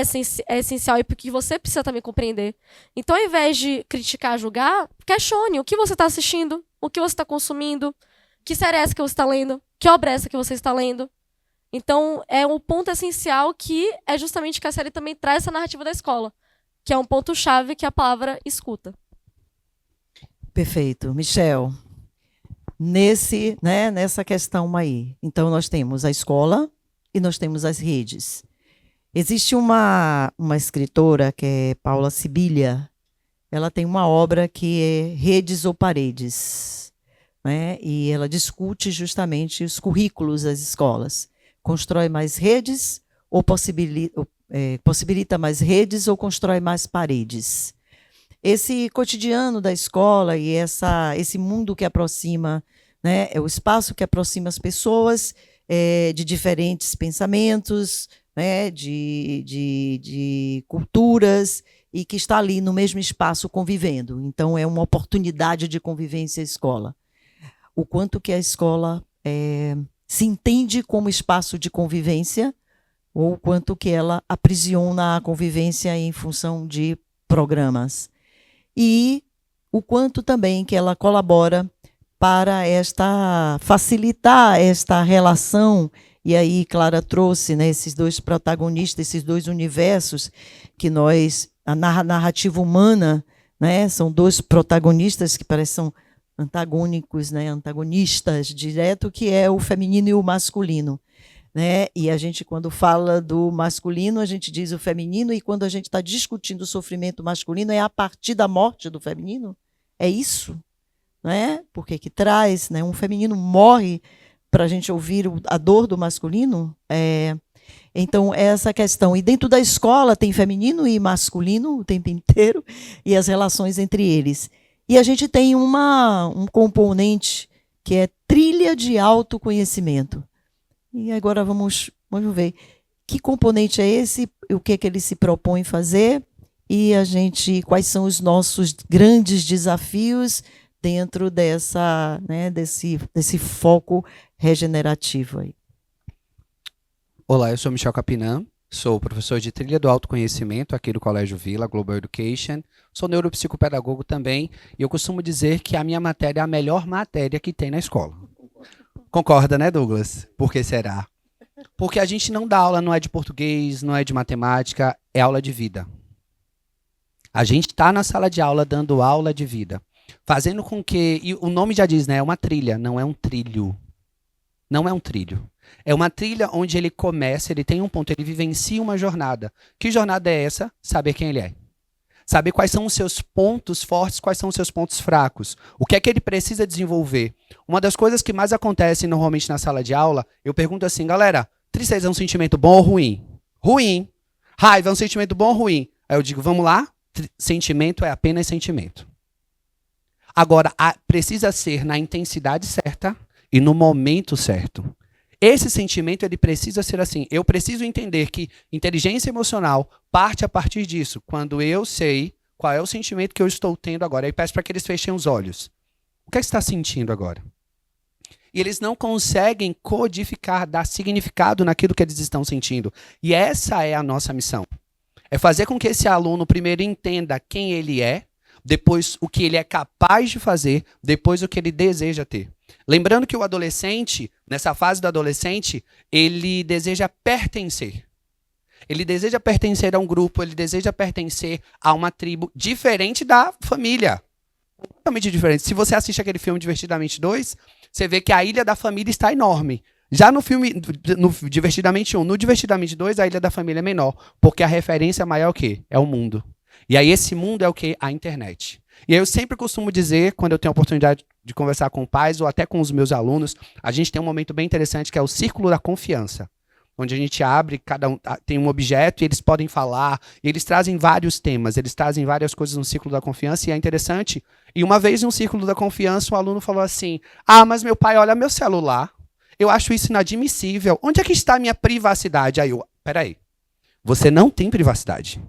essencial e porque você precisa também compreender. Então, ao invés de criticar, julgar, questione o que você está assistindo, o que você está consumindo, que série é essa que você está lendo, que obra é essa que você está lendo. Então, é um ponto essencial que é justamente que a série também traz essa narrativa da escola, que é um ponto-chave que é a palavra escuta. Perfeito. Michel, nessa questão aí, então nós temos a escola e nós temos as redes. Existe uma escritora, que é Paula Sibilia, ela tem uma obra que é Redes ou Paredes, né? E ela discute justamente os currículos das escolas. Constrói mais redes ou possibilita mais redes ou constrói mais paredes? Esse cotidiano da escola e esse mundo que aproxima, né, é o espaço que aproxima as pessoas de diferentes pensamentos, né, de culturas, e que está ali no mesmo espaço convivendo. Então, é uma oportunidade de convivência à escola. O quanto que a escola se entende como espaço de convivência, ou o quanto que ela aprisiona a convivência em função de programas. E o quanto também que ela colabora para facilitar esta relação. E aí Clara trouxe, né, esses dois protagonistas, esses dois universos que a narrativa humana, né, são dois protagonistas que parecem antagônicos, né, antagonistas direto, que é o feminino e o masculino. né? E a gente, quando fala do masculino, a gente diz o feminino, e quando a gente está discutindo o sofrimento masculino, é a partir da morte do feminino? É isso? Né? Porque que traz, né? Um feminino morre para a gente ouvir a dor do masculino? Então, é essa questão. E dentro da escola tem feminino e masculino o tempo inteiro, e as relações entre eles. E a gente tem um componente que é trilha de autoconhecimento. E agora vamos ver que componente é esse, o que é que ele se propõe fazer, e quais são os nossos grandes desafios dentro desse foco regenerativo aí. Olá, eu sou Michel Capinã, sou professor de trilha do autoconhecimento aqui do Colégio Vila, Global Education. Sou neuropsicopedagogo também, e eu costumo dizer que a minha matéria é a melhor matéria que tem na escola. Concorda, né, Douglas? Por que será? Porque a gente não dá aula, não é de português, não é de matemática, é aula de vida. A gente está na sala de aula dando aula de vida, fazendo com que, e o nome já diz, né, é uma trilha, não é um trilho. Não é um trilho. É uma trilha onde ele começa, ele tem um ponto, ele vivencia uma jornada. Que jornada é essa? Saber quem ele é. Saber quais são os seus pontos fortes, quais são os seus pontos fracos. O que é que ele precisa desenvolver. Uma das coisas que mais acontece normalmente na sala de aula, eu pergunto assim, galera, tristeza é um sentimento bom ou ruim? Ruim. Raiva é um sentimento bom ou ruim? Aí eu digo, vamos lá? Sentimento é apenas sentimento. Agora, precisa ser na intensidade certa e no momento certo. Esse sentimento, ele precisa ser assim. Eu preciso entender que inteligência emocional parte a partir disso. Quando eu sei qual é o sentimento que eu estou tendo agora. Aí peço para que eles fechem os olhos. O que é que você está sentindo agora? E eles não conseguem codificar, dar significado naquilo que eles estão sentindo. E essa é a nossa missão. É fazer com que esse aluno primeiro entenda quem ele é, depois o que ele é capaz de fazer, depois o que ele deseja ter. Lembrando que o adolescente, nessa fase do adolescente, ele deseja pertencer. Ele deseja pertencer a um grupo, ele deseja pertencer a uma tribo diferente da família. Totalmente diferente. Se você assiste aquele filme Divertidamente 2, você vê que a ilha da família está enorme. Já no filme, no Divertidamente 1, no Divertidamente 2, a ilha da família é menor, porque a referência maior é o quê? É o mundo. E aí esse mundo é o quê? A internet. E aí eu sempre costumo dizer, quando eu tenho a oportunidade de conversar com pais ou até com os meus alunos, a gente tem um momento bem interessante que é o círculo da confiança, onde a gente abre, cada um tem um objeto e eles podem falar, e eles trazem vários temas, eles trazem várias coisas no círculo da confiança, e é interessante. E uma vez no círculo da confiança, um aluno falou assim, mas meu pai olha meu celular, eu acho isso inadmissível, onde é que está a minha privacidade? Aí eu, peraí, você não tem privacidade.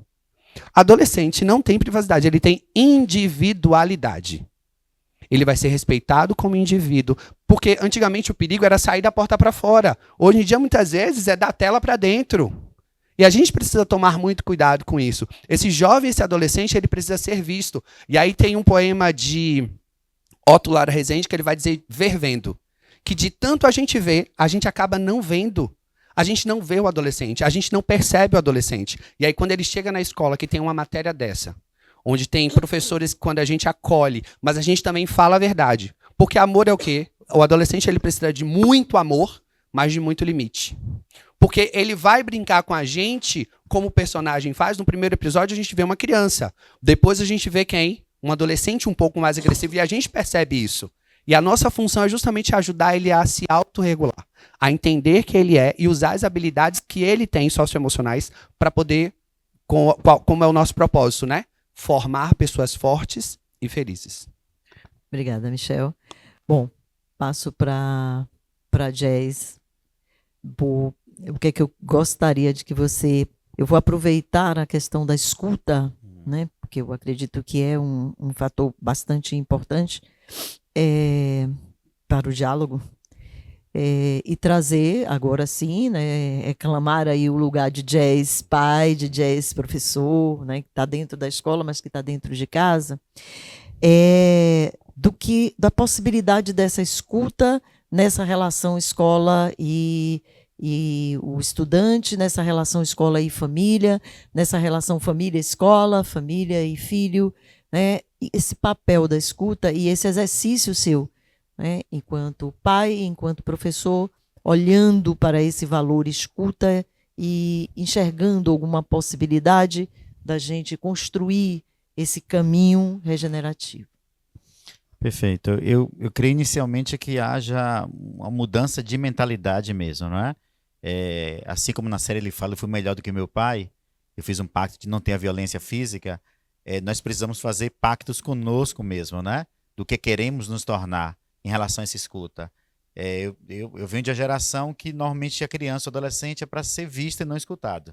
Adolescente não tem privacidade, ele tem individualidade. Ele vai ser respeitado como indivíduo, porque antigamente o perigo era sair da porta para fora. Hoje em dia, muitas vezes, é da tela para dentro. E a gente precisa tomar muito cuidado com isso. Esse jovem, esse adolescente, ele precisa ser visto. E aí tem um poema de Otto Lara Rezende que ele vai dizer ver vendo. Que de tanto a gente vê, a gente acaba não vendo. A gente não vê o adolescente, a gente não percebe o adolescente. E aí quando ele chega na escola que tem uma matéria dessa, onde tem professores quando a gente acolhe, mas a gente também fala a verdade. Porque amor é o quê? O adolescente ele precisa de muito amor, mas de muito limite. Porque ele vai brincar com a gente, como o personagem faz. No primeiro episódio a gente vê uma criança. Depois a gente vê quem? Um adolescente um pouco mais agressivo e a gente percebe isso. E a nossa função é justamente ajudar ele a se autorregular, a entender quem ele é e usar as habilidades que ele tem socioemocionais para poder, como é o nosso propósito, né? Formar pessoas fortes e felizes. Obrigada, Michel. Bom, passo para Jazz. O que é que eu gostaria de que você... Eu vou aproveitar a questão da escuta, né? Porque eu acredito que é um fator bastante importante para o diálogo, e trazer, agora sim, né, reclamar aí o lugar de Jazz pai, de Jazz professor, né, que está dentro da escola, mas que está dentro de casa, da possibilidade dessa escuta nessa relação escola e o estudante, nessa relação escola e família, nessa relação família-escola, família e filho, né? Esse papel da escuta e esse exercício seu, né? Enquanto pai, enquanto professor, olhando para esse valor escuta e enxergando alguma possibilidade da gente construir esse caminho regenerativo. Perfeito. Eu creio inicialmente que haja uma mudança de mentalidade mesmo, não é? Assim como na série ele fala, eu fui melhor do que meu pai, eu fiz um pacto de não ter a violência física, nós precisamos fazer pactos conosco mesmo, né? Do que queremos nos tornar em relação a essa escuta. Eu venho de uma geração que normalmente a criança ou adolescente é para ser vista e não escutado.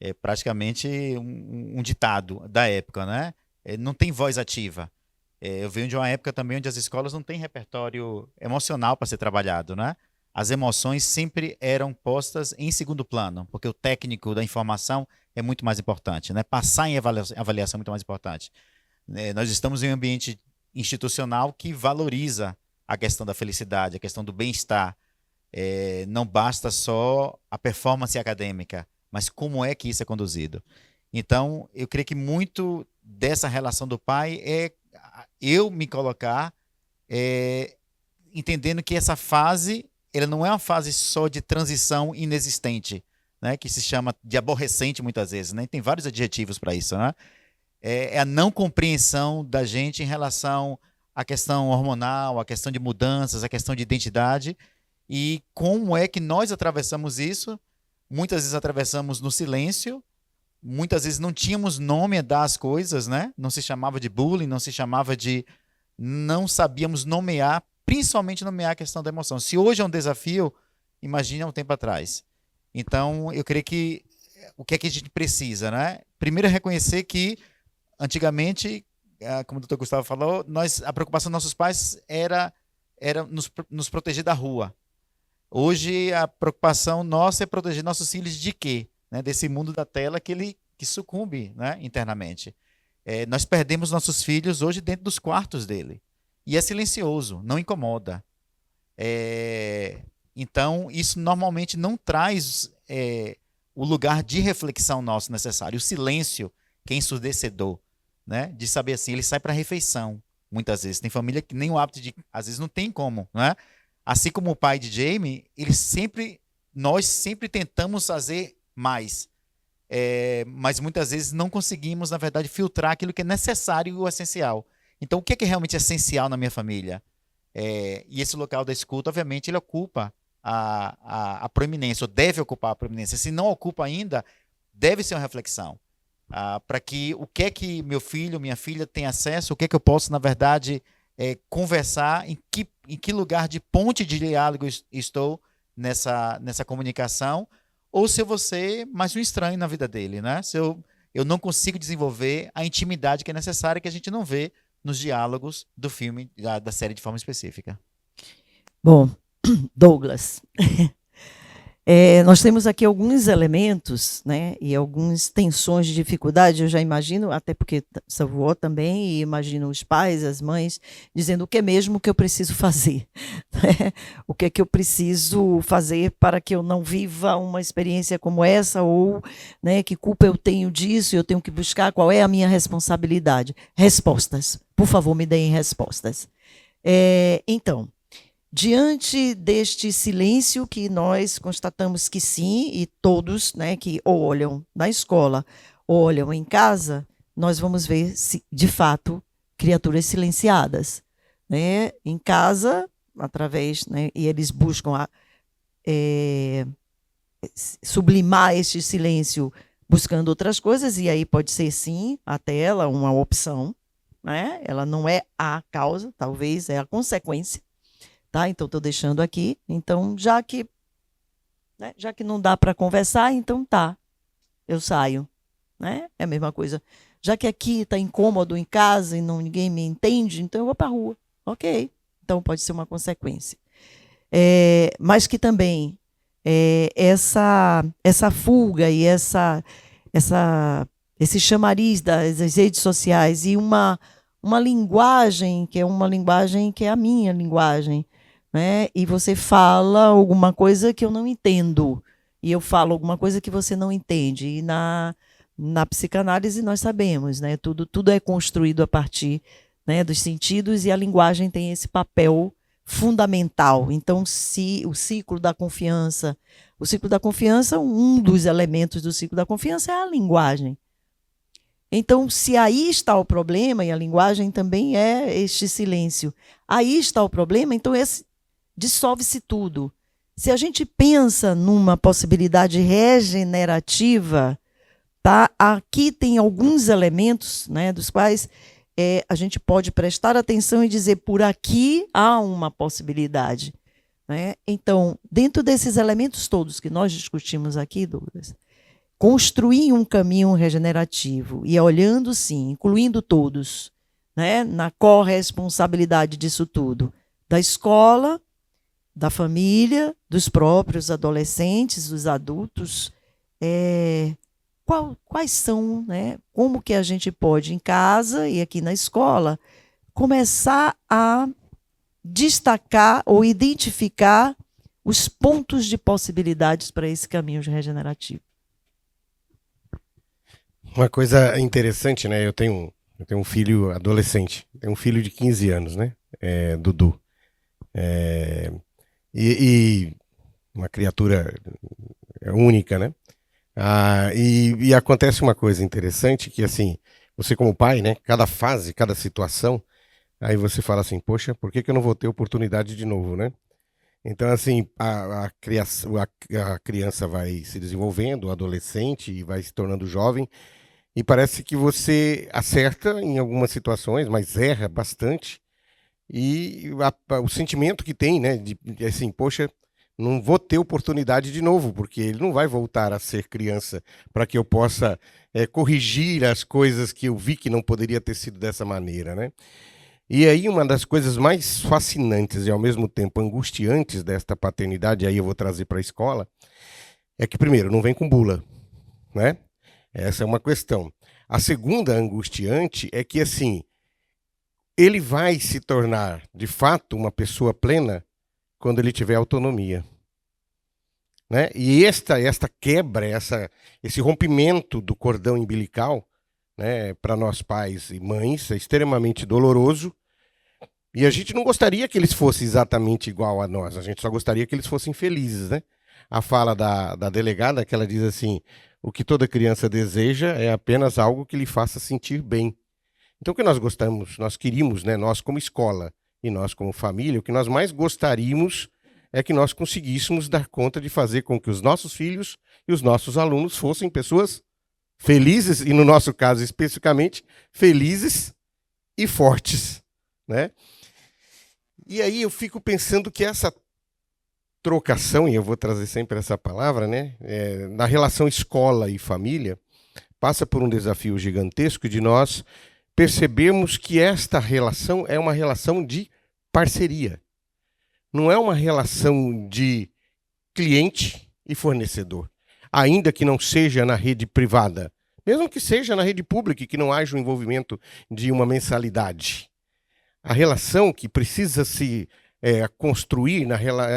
É praticamente um ditado da época, né? Não tem voz ativa. Eu venho de uma época também onde as escolas não têm repertório emocional para ser trabalhado, né? As emoções sempre eram postas em segundo plano, porque o técnico da informação é muito mais importante, né? Passar em avaliação é muito mais importante. Nós estamos em um ambiente institucional que valoriza a questão da felicidade, a questão do bem-estar. Não basta só a performance acadêmica, mas como é que isso é conduzido. Então, eu creio que muito dessa relação do pai é eu me colocar entendendo que essa fase ela não é uma fase só de transição inexistente, né, que se chama de aborrecente muitas vezes, né? Tem vários adjetivos para isso, né? É a não compreensão da gente em relação à questão hormonal, à questão de mudanças, à questão de identidade e como é que nós atravessamos isso. Muitas vezes atravessamos no silêncio, muitas vezes não tínhamos nome a dar às coisas, né? Não se chamava de bullying, não se chamava de... Não sabíamos nomear, principalmente nomear a questão da emoção. Se hoje é um desafio, imagine há um tempo atrás. Então, eu creio que o que é que a gente precisa, né? Primeiro é reconhecer que, antigamente, como o doutor Gustavo falou, a preocupação dos nossos pais era nos proteger da rua. Hoje, a preocupação nossa é proteger nossos filhos de quê? Né? Desse mundo da tela que sucumbe, né? Internamente. Nós perdemos nossos filhos hoje dentro dos quartos dele. E é silencioso, não incomoda. Então, isso normalmente não traz o lugar de reflexão nosso necessário. O silêncio, que é ensurdecedor, né? De saber assim, ele sai para a refeição, muitas vezes. Tem família que nem o hábito de... Às vezes não tem como, né? Assim como o pai de Jamie, nós sempre tentamos fazer mais. Mas muitas vezes não conseguimos, na verdade, filtrar aquilo que é necessário e o essencial. Então, o que é realmente essencial na minha família? E esse local da escuta, obviamente, ele ocupa a proeminência, ou deve ocupar a proeminência. Se não ocupa ainda, deve ser uma reflexão. Para que o que é que meu filho, minha filha tem acesso, o que é que eu posso, na verdade, conversar, em que lugar de ponte de diálogo estou nessa comunicação, ou se eu vou ser mais um estranho na vida dele, né? Se eu não consigo desenvolver a intimidade que é necessária, que a gente não vê nos diálogos do filme, da série de forma específica. Bom, Douglas, nós temos aqui alguns elementos, né, e algumas tensões de dificuldade, eu já imagino, até porque sou avó também, e imagino os pais, as mães, dizendo o que é mesmo que eu preciso fazer. Né? O que é que eu preciso fazer para que eu não viva uma experiência como essa, ou, né, que culpa eu tenho disso, eu tenho que buscar qual é a minha responsabilidade. Respostas, por favor, me deem respostas. Então, diante deste silêncio que nós constatamos que sim, e todos, né, que olham na escola, olham em casa, nós vamos ver, de fato, criaturas silenciadas. Né? Em casa, através, né, e eles buscam sublimar este silêncio buscando outras coisas, e aí pode ser, sim, a tela, uma opção. Né? Ela não é a causa, talvez é a consequência. Tá? Então, estou deixando aqui. Então, já que não dá para conversar, então tá, eu saio. Né? É a mesma coisa. Já que aqui está incômodo em casa e ninguém me entende, então eu vou para a rua. Ok. Então, pode ser uma consequência. Mas que também essa fuga e esse chamariz das redes sociais e uma linguagem que é a minha linguagem, né? E você fala alguma coisa que eu não entendo, e eu falo alguma coisa que você não entende. E na psicanálise nós sabemos, né? Tudo é construído a partir, né, dos sentidos, e a linguagem tem esse papel fundamental. Então, se o ciclo da confiança, um dos elementos do ciclo da confiança é a linguagem. Então, se aí está o problema, e a linguagem também é este silêncio, aí está o problema, então dissolve-se tudo. Se a gente pensa numa possibilidade regenerativa, tá? Aqui tem alguns elementos, né, dos quais a gente pode prestar atenção e dizer, por aqui há uma possibilidade. Né? Então, dentro desses elementos todos que nós discutimos aqui, Douglas, construir um caminho regenerativo e olhando, sim, incluindo todos, né, na corresponsabilidade disso tudo, da escola, da família, dos próprios adolescentes, dos adultos, quais são, né, como que a gente pode, em casa e aqui na escola, começar a destacar ou identificar os pontos de possibilidades para esse caminho regenerativo. Uma coisa interessante, né? Eu tenho um filho adolescente, tenho um filho de 15 anos, né? Dudu. E uma criatura única, né? E acontece uma coisa interessante que, assim, você como pai, né? Cada fase, cada situação, aí você fala assim, poxa, por que eu não vou ter oportunidade de novo, né? Então, assim, a criança vai se desenvolvendo, o adolescente, e vai se tornando jovem, e parece que você acerta em algumas situações, mas erra bastante. E o sentimento que tem, né, de assim, poxa, não vou ter oportunidade de novo, porque ele não vai voltar a ser criança para que eu possa corrigir as coisas que eu vi que não poderia ter sido dessa maneira, né? E aí uma das coisas mais fascinantes e ao mesmo tempo angustiantes desta paternidade, aí eu vou trazer para a escola, é que primeiro, não vem com bula, né? Essa é uma questão. A segunda angustiante é que, assim, ele vai se tornar, de fato, uma pessoa plena quando ele tiver autonomia. Né? E esta quebra, esse rompimento do cordão umbilical, né, para nós pais e mães, é extremamente doloroso. E a gente não gostaria que eles fossem exatamente igual a nós, a gente só gostaria que eles fossem felizes. Né? A fala da delegada, que ela diz assim, o que toda criança deseja é apenas algo que lhe faça sentir bem. Então o que nós gostamos, nós queríamos, né, nós como escola e nós como família, o que nós mais gostaríamos é que nós conseguíssemos dar conta de fazer com que os nossos filhos e os nossos alunos fossem pessoas felizes, e no nosso caso especificamente, felizes e fortes. Né? E aí eu fico pensando que essa trocação, e eu vou trazer sempre essa palavra, né, na relação escola e família, passa por um desafio gigantesco de nós percebermos que esta relação é uma relação de parceria. Não é uma relação de cliente e fornecedor, ainda que não seja na rede privada, mesmo que seja na rede pública e que não haja o envolvimento de uma mensalidade. A relação que precisa se construir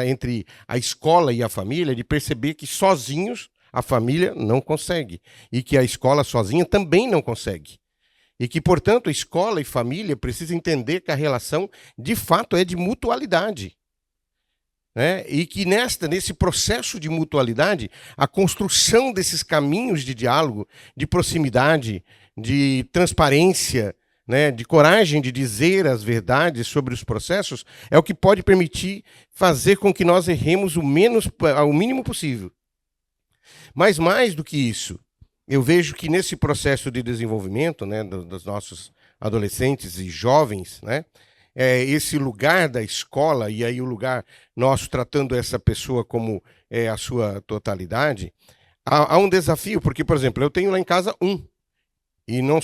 entre a escola e a família, de perceber que sozinhos a família não consegue e que a escola sozinha também não consegue. E que, portanto, a escola e família precisam entender que a relação, de fato, é de mutualidade. Né? E que nesse processo de mutualidade, a construção desses caminhos de diálogo, de proximidade, de transparência, né, de coragem de dizer as verdades sobre os processos, é o que pode permitir fazer com que nós erremos o mínimo possível. Mas mais do que isso, eu vejo que nesse processo de desenvolvimento, né, dos nossos adolescentes e jovens, né, esse lugar da escola, e aí o lugar nosso tratando essa pessoa como a sua totalidade, há um desafio, porque, por exemplo, eu tenho lá em casa e não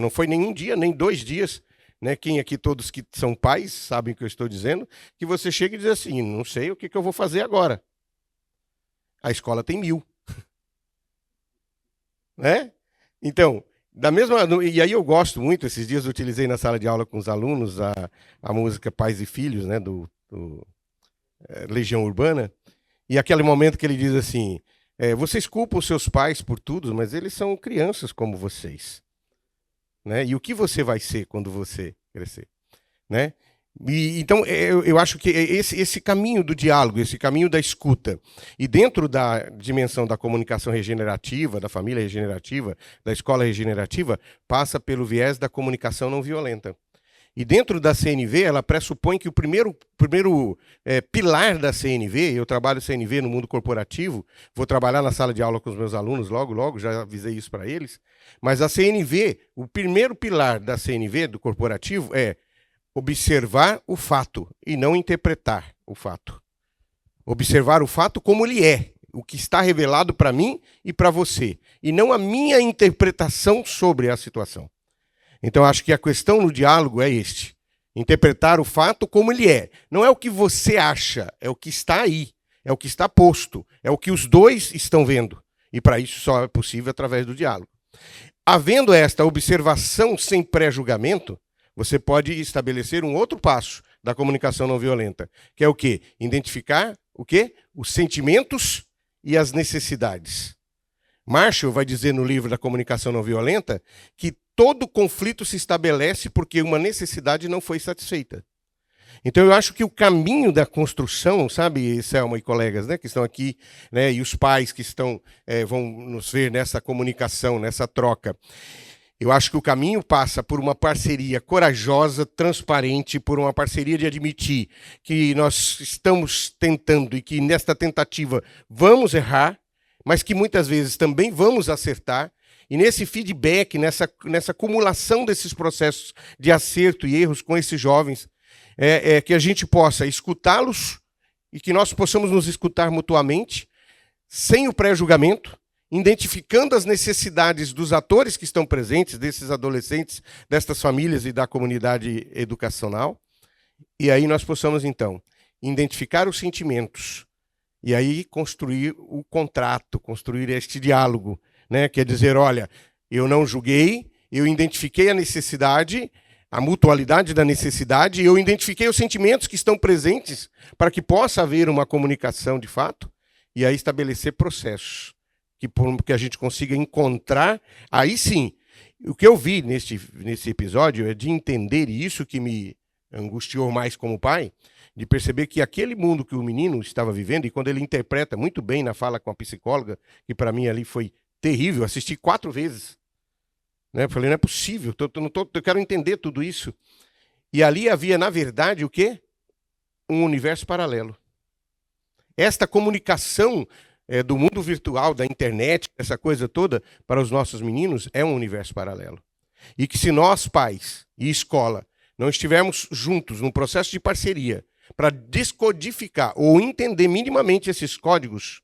foi nem um dia, nem 2 dias, né? Quem aqui, todos que são pais, sabem o que eu estou dizendo, que você chega e diz assim, não sei o que eu vou fazer agora. A escola tem 1000. Né? Então, e aí eu gosto muito, esses dias eu utilizei na sala de aula com os alunos a música Pais e Filhos, né, do Legião Urbana, e aquele momento que ele diz assim, vocês culpam os seus pais por tudo, mas eles são crianças como vocês. Né? E o que você vai ser quando você crescer? Né? Então, eu acho que esse caminho do diálogo, esse caminho da escuta, e dentro da dimensão da comunicação regenerativa, da família regenerativa, da escola regenerativa, passa pelo viés da comunicação não violenta. E dentro da CNV, ela pressupõe que o primeiro pilar da CNV, eu trabalho CNV no mundo corporativo, vou trabalhar na sala de aula com os meus alunos logo, já avisei isso para eles, mas a CNV, o primeiro pilar da CNV, do corporativo, é observar o fato e não interpretar o fato. Observar o fato como ele é, o que está revelado para mim e para você, e não a minha interpretação sobre a situação. Então, acho que a questão no diálogo é interpretar o fato como ele é. Não é o que você acha, é o que está aí, é o que está posto, é o que os dois estão vendo. E para isso só é possível através do diálogo. Havendo esta observação sem pré-julgamento, você pode estabelecer um outro passo da comunicação não violenta, que é o quê? Identificar o quê? Os sentimentos e as necessidades. Marshall vai dizer no livro da comunicação não violenta que todo conflito se estabelece porque uma necessidade não foi satisfeita. Então eu acho que o caminho da construção, sabe, Selma e colegas, né, que estão aqui, né, e os pais que vão nos ver nessa comunicação, nessa troca, eu acho que o caminho passa por uma parceria corajosa, transparente, por uma parceria de admitir que nós estamos tentando e que nesta tentativa vamos errar, mas que muitas vezes também vamos acertar. E nesse feedback, nessa acumulação desses processos de acerto e erros com esses jovens, que a gente possa escutá-los e que nós possamos nos escutar mutuamente, sem o pré-julgamento, identificando as necessidades dos atores que estão presentes, desses adolescentes, destas famílias e da comunidade educacional. E aí nós possamos, então, identificar os sentimentos e aí construir o contrato, construir este diálogo, né? Quer dizer, olha, eu não julguei, eu identifiquei a necessidade, a mutualidade da necessidade, e eu identifiquei os sentimentos que estão presentes para que possa haver uma comunicação de fato, e aí estabelecer processos que a gente consiga encontrar. Aí sim, o que eu vi nesse episódio é de entender, e isso que me angustiou mais como pai, de perceber que aquele mundo que o menino estava vivendo, e quando ele interpreta muito bem na fala com a psicóloga, que para mim ali foi terrível, assisti 4 vezes. Né? Eu falei, não é possível, eu quero entender tudo isso. E ali havia, na verdade, o quê? Um universo paralelo. Esta comunicação do mundo virtual, da internet, essa coisa toda, para os nossos meninos, é um universo paralelo. E que se nós, pais e escola, não estivermos juntos num processo de parceria para descodificar ou entender minimamente esses códigos,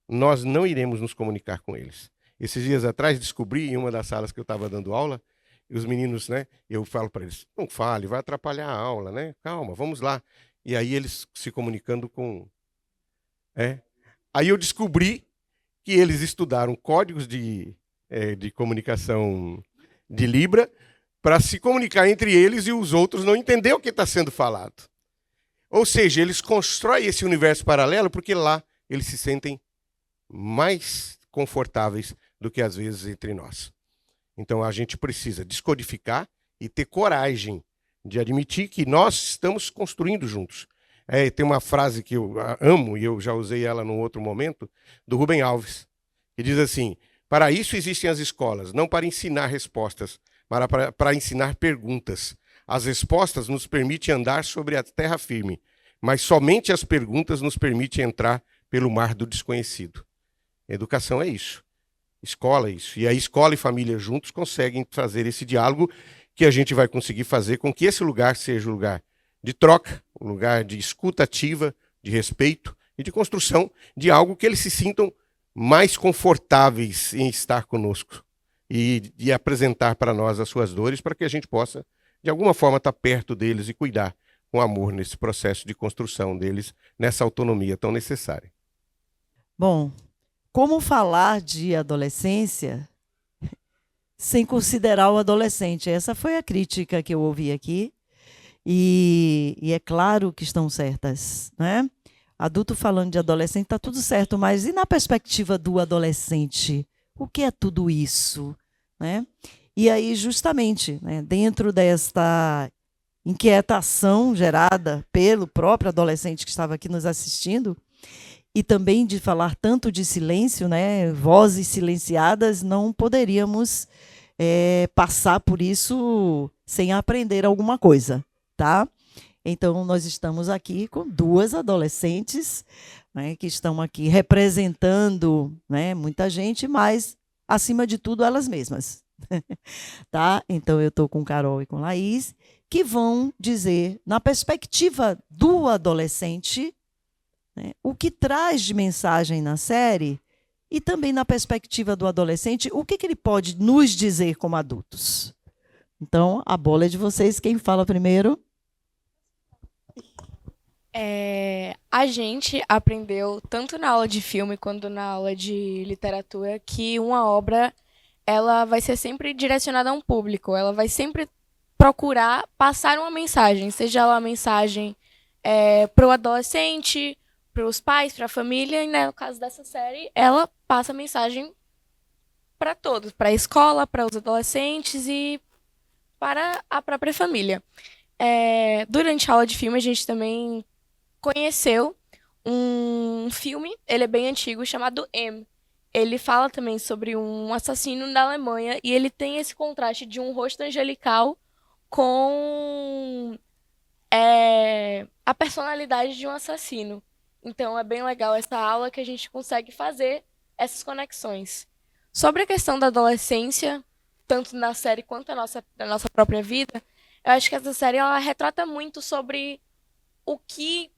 nós não iremos nos comunicar com eles. Esses dias atrás descobri em uma das salas que eu estava dando aula, e os meninos, né, eu falo para eles, não fale, vai atrapalhar a aula, né? Calma, vamos lá. E aí eles se comunicando com... Aí eu descobri que eles estudaram códigos de comunicação de Libra para se comunicar entre eles e os outros não entender o que está sendo falado. Ou seja, eles constroem esse universo paralelo porque lá eles se sentem mais confortáveis do que às vezes entre nós. Então a gente precisa descodificar e ter coragem de admitir que nós estamos construindo juntos. Tem uma frase que eu amo, e eu já usei ela num outro momento, do Rubem Alves, que diz assim, para isso existem as escolas, não para ensinar respostas, mas para ensinar perguntas. As respostas nos permitem andar sobre a terra firme, mas somente as perguntas nos permitem entrar pelo mar do desconhecido. Educação é isso. Escola é isso. E a escola e família juntos conseguem fazer esse diálogo que a gente vai conseguir fazer com que esse lugar seja um lugar de troca, um lugar de escuta ativa, de respeito e de construção de algo que eles se sintam mais confortáveis em estar conosco e apresentar para nós as suas dores para que a gente possa, de alguma forma, estar perto deles e cuidar com amor nesse processo de construção deles, nessa autonomia tão necessária. Bom, como falar de adolescência sem considerar o adolescente? Essa foi a crítica que eu ouvi aqui. E é claro que estão certas, né? Adulto falando de adolescente, está tudo certo, mas e na perspectiva do adolescente? O que é tudo isso? Né? E aí, justamente, né, dentro desta inquietação gerada pelo próprio adolescente que estava aqui nos assistindo, e também de falar tanto de silêncio, né? Vozes silenciadas, não poderíamos passar por isso sem aprender alguma coisa, tá? Então, nós estamos aqui com 2 adolescentes, né, que estão aqui representando, né, muita gente, mas, acima de tudo, elas mesmas. Tá? Então, eu estou com Carol e com Laís, que vão dizer, na perspectiva do adolescente, né, o que traz de mensagem na série, e também na perspectiva do adolescente, o que ele pode nos dizer como adultos. Então, a bola é de vocês. Quem fala primeiro? A gente aprendeu, tanto na aula de filme quanto na aula de literatura, que uma obra ela vai ser sempre direcionada a um público. Ela vai sempre procurar passar uma mensagem, seja ela uma mensagem para o adolescente, para os pais, para a família, e né, no caso dessa série, ela passa a mensagem para todos, para a escola, para os adolescentes e para a própria família. Durante a aula de filme, a gente também conheceu um filme, ele é bem antigo, chamado M. Ele fala também sobre um assassino da Alemanha e ele tem esse contraste de um rosto angelical com a personalidade de um assassino. Então é bem legal essa aula que a gente consegue fazer essas conexões. Sobre a questão da adolescência, tanto na série quanto na nossa própria vida, eu acho que essa série ela retrata muito sobre o que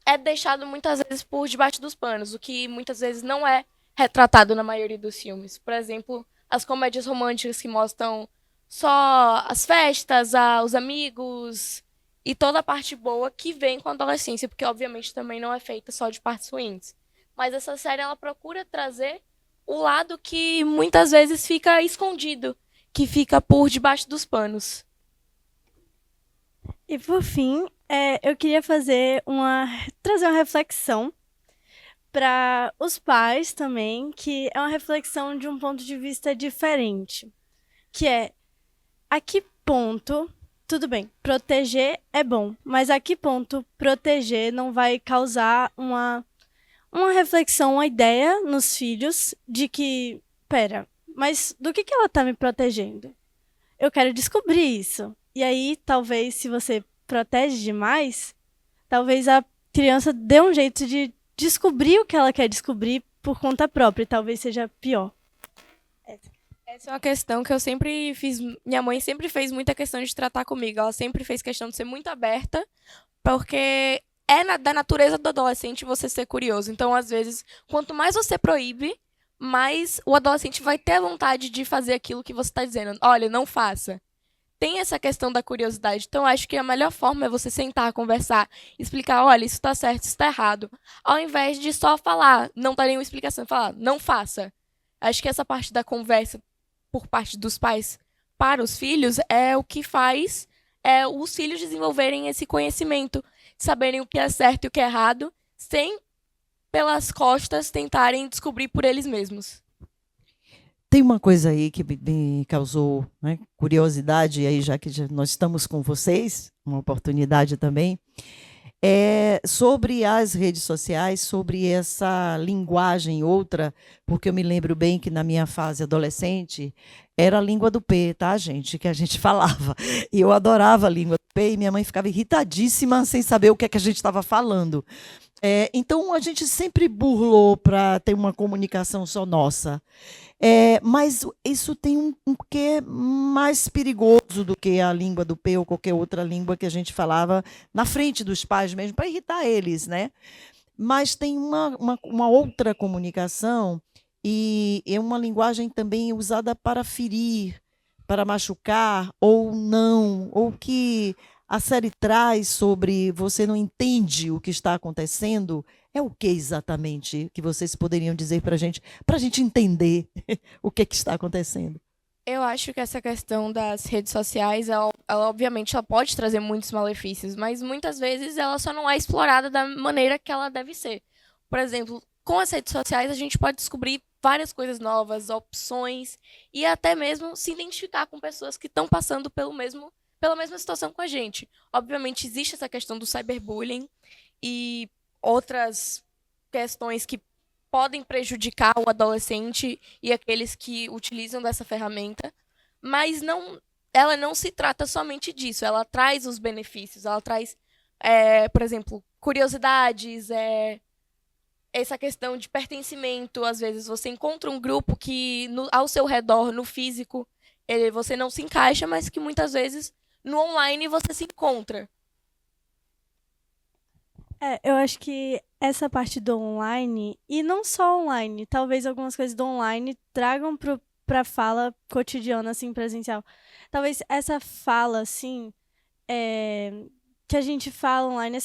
é deixado muitas vezes por debaixo dos panos, o que muitas vezes não é retratado na maioria dos filmes. Por exemplo, as comédias românticas que mostram só as festas, os amigos e toda a parte boa que vem com a adolescência, porque obviamente também não é feita só de partes ruins. Mas essa série ela procura trazer o lado que muitas vezes fica escondido, que fica por debaixo dos panos. E por fim, eu queria trazer uma reflexão para os pais também, que é uma reflexão de um ponto de vista diferente, que é a que ponto, tudo bem, proteger é bom, mas a que ponto proteger não vai causar uma reflexão, uma ideia nos filhos de que, pera, mas do que ela está me protegendo? Eu quero descobrir isso. E aí, talvez, se você protege demais, talvez a criança dê um jeito de descobrir o que ela quer descobrir por conta própria, e talvez seja pior. Essa é uma questão que eu sempre fiz. Minha mãe sempre fez muita questão de tratar comigo. Ela sempre fez questão de ser muito aberta, porque da natureza do adolescente você ser curioso. Então, às vezes, quanto mais você proíbe, mais o adolescente vai ter a vontade de fazer aquilo que você está dizendo. Olha, não faça. Tem essa questão da curiosidade. Então, acho que a melhor forma é você sentar, conversar, explicar, olha, isso está certo, isso está errado. Ao invés de só falar, não dar nenhuma explicação, falar, não faça. Acho que essa parte da conversa por parte dos pais para os filhos é o que faz os filhos desenvolverem esse conhecimento, saberem o que é certo e o que é errado, sem, pelas costas, tentarem descobrir por eles mesmos. Tem uma coisa aí que me causou, né, curiosidade, aí já que nós estamos com vocês, uma oportunidade também, sobre as redes sociais, sobre essa linguagem outra, porque eu me lembro bem que na minha fase adolescente era a língua do P, tá, gente? Que a gente falava. E eu adorava a língua do P e minha mãe ficava irritadíssima sem saber o que é que a gente estava falando. Então, a gente sempre burlou para ter uma comunicação só nossa. Mas isso tem um quê mais perigoso do que a língua do P ou qualquer outra língua que a gente falava na frente dos pais mesmo, para irritar eles, né? Mas tem uma outra comunicação e é uma linguagem também usada para ferir, para machucar ou não, ou que a série traz sobre você não entende o que está acontecendo. É o que exatamente que vocês poderiam dizer para a gente entender o que está acontecendo? Eu acho que essa questão das redes sociais, ela obviamente ela pode trazer muitos malefícios, mas muitas vezes ela só não é explorada da maneira que ela deve ser. Por exemplo, com as redes sociais a gente pode descobrir várias coisas novas, opções, e até mesmo se identificar com pessoas que estão passando pelo mesmo pela mesma situação com a gente. Obviamente, existe essa questão do cyberbullying e outras questões que podem prejudicar o adolescente e aqueles que utilizam dessa ferramenta, mas ela não se trata somente disso, ela traz os benefícios, ela traz, por exemplo, curiosidades, essa questão de pertencimento. Às vezes você encontra um grupo que ao seu redor, no físico, você não se encaixa, mas que muitas vezes no online você se encontra. Eu acho que essa parte do online, e não só online, talvez algumas coisas do online tragam para fala cotidiana, assim, presencial. Talvez essa fala, assim, que a gente fala online,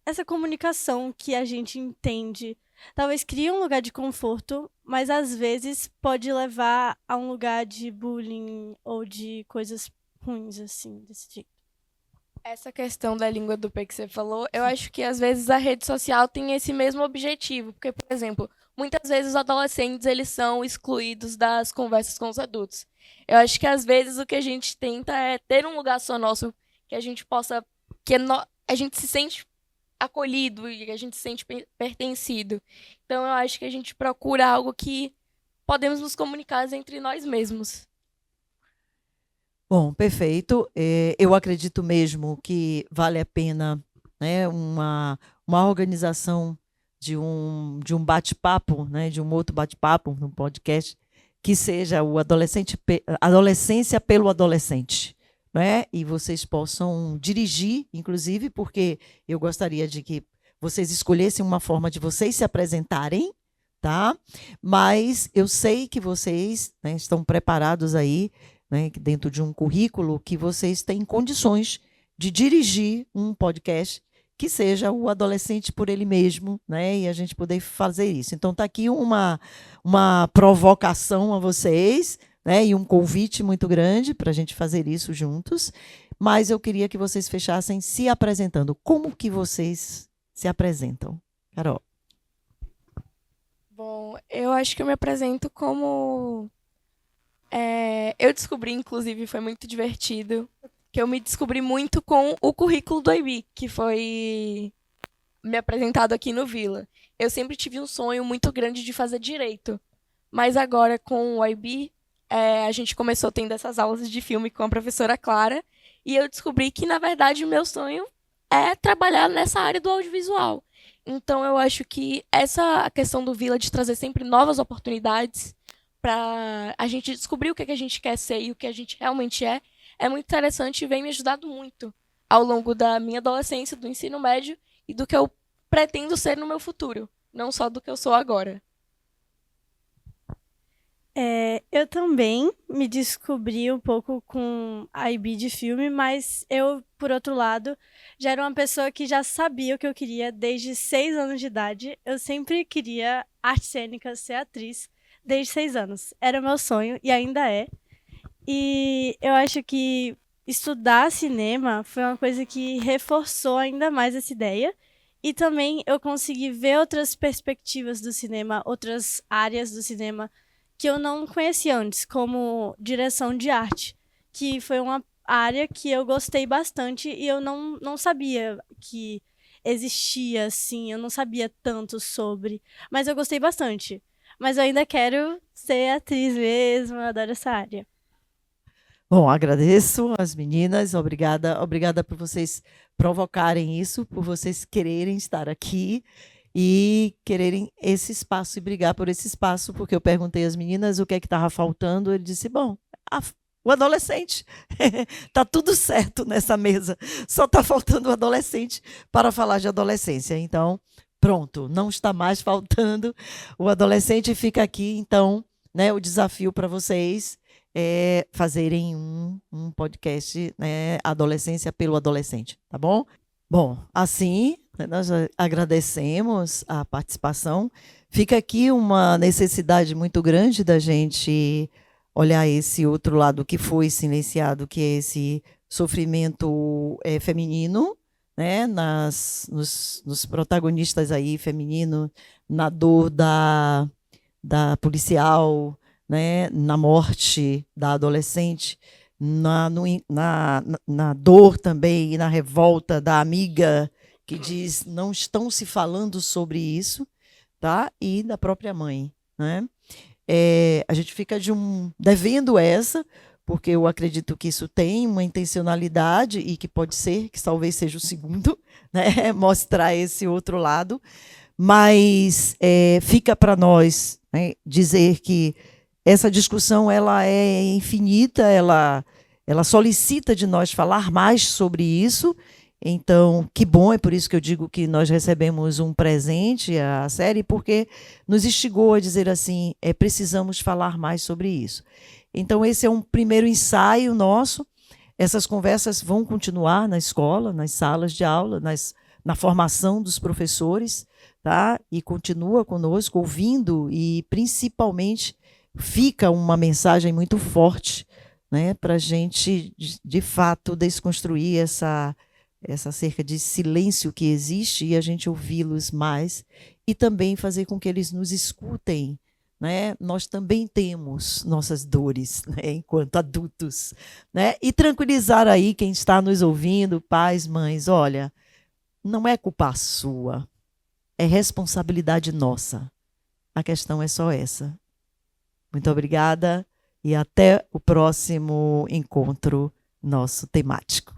essa comunicação que a gente entende, talvez crie um lugar de conforto, mas às vezes pode levar a um lugar de bullying ou de coisas ruins, assim, desse tipo. Essa questão da língua do P que você falou, eu acho que às vezes a rede social tem esse mesmo objetivo, porque, por exemplo, muitas vezes os adolescentes eles são excluídos das conversas com os adultos. Eu acho que às vezes o que a gente tenta é ter um lugar só nosso, que a gente possa, a gente se sente acolhido e a gente se sente pertencido. Então eu acho que a gente procura algo que podemos nos comunicar entre nós mesmos. Bom, perfeito. Eu acredito mesmo que vale a pena, né, uma organização de um bate-papo, né, de um outro bate-papo, no podcast, que seja o Adolescência pelo Adolescente. Né? E vocês possam dirigir, inclusive, porque eu gostaria de que vocês escolhessem uma forma de vocês se apresentarem, tá? Mas eu sei que vocês, né, estão preparados aí, né, dentro de um currículo, que vocês têm condições de dirigir um podcast que seja o adolescente por ele mesmo, né, e a gente poder fazer isso. Então, está aqui uma provocação a vocês, né, e um convite muito grande para a gente fazer isso juntos, mas eu queria que vocês fechassem se apresentando. Como que vocês se apresentam? Carol. Bom, eu acho que eu me apresento como... eu descobri, inclusive, foi muito divertido, que eu me descobri muito com o currículo do IB, que foi me apresentado aqui no Vila. Eu sempre tive um sonho muito grande de fazer direito, mas agora com o IB, a gente começou tendo essas aulas de filme com a professora Clara, e eu descobri que, na verdade, o meu sonho é trabalhar nessa área do audiovisual. Então, eu acho que essa questão do Vila de trazer sempre novas oportunidades para a gente descobrir o que a gente quer ser e o que a gente realmente é muito interessante e vem me ajudando muito ao longo da minha adolescência, do ensino médio e do que eu pretendo ser no meu futuro, não só do que eu sou agora. Eu também me descobri um pouco com a IB de filme, mas eu, por outro lado, já era uma pessoa que já sabia o que eu queria desde 6 anos de idade. Eu sempre queria artes cênicas, ser atriz, desde 6 anos. Era meu sonho e ainda é. E eu acho que estudar cinema foi uma coisa que reforçou ainda mais essa ideia. E também eu consegui ver outras perspectivas do cinema, outras áreas do cinema que eu não conhecia antes, como direção de arte, que foi uma área que eu gostei bastante e eu não sabia que existia, assim, eu não sabia tanto sobre, mas eu gostei bastante. Mas eu ainda quero ser atriz mesmo, eu adoro essa área. Bom, agradeço as meninas, obrigada por vocês provocarem isso, por vocês quererem estar aqui e quererem esse espaço e brigar por esse espaço, porque eu perguntei às meninas o que é que estava faltando, ele disse, bom, o adolescente, está tudo certo nessa mesa, só está faltando o adolescente para falar de adolescência, então, pronto, não está mais faltando o adolescente, fica aqui, então, né, o desafio para vocês é fazerem um podcast, né, Adolescência pelo Adolescente, tá bom? Bom, assim, nós agradecemos a participação. Fica aqui uma necessidade muito grande da gente olhar esse outro lado que foi silenciado, que é esse sofrimento feminino, né, nos protagonistas aí feminino, na dor da policial, né, na morte da adolescente, na dor também e na revolta da amiga que diz não estão se falando sobre isso, tá? E da própria mãe, né? A gente fica devendo essa, porque eu acredito que isso tem uma intencionalidade e que pode ser, que talvez seja o segundo, né? Mostrar esse outro lado, mas fica para nós, né, dizer que essa discussão ela é infinita, ela solicita de nós falar mais sobre isso. Então, que bom, é por isso que eu digo que nós recebemos um presente, a série, porque nos instigou a dizer assim, precisamos falar mais sobre isso. Então, esse é um primeiro ensaio nosso. Essas conversas vão continuar na escola, nas salas de aula, na formação dos professores, tá? E continua conosco, ouvindo, e principalmente fica uma mensagem muito forte, né, para a gente, de fato, desconstruir essa cerca de silêncio que existe e a gente ouvi-los mais e também fazer com que eles nos escutem, né? Nós também temos nossas dores, né, enquanto adultos, né? E tranquilizar aí quem está nos ouvindo, pais, mães, olha, não é culpa sua, é responsabilidade nossa. A questão é só essa. Muito obrigada e até o próximo encontro nosso temático.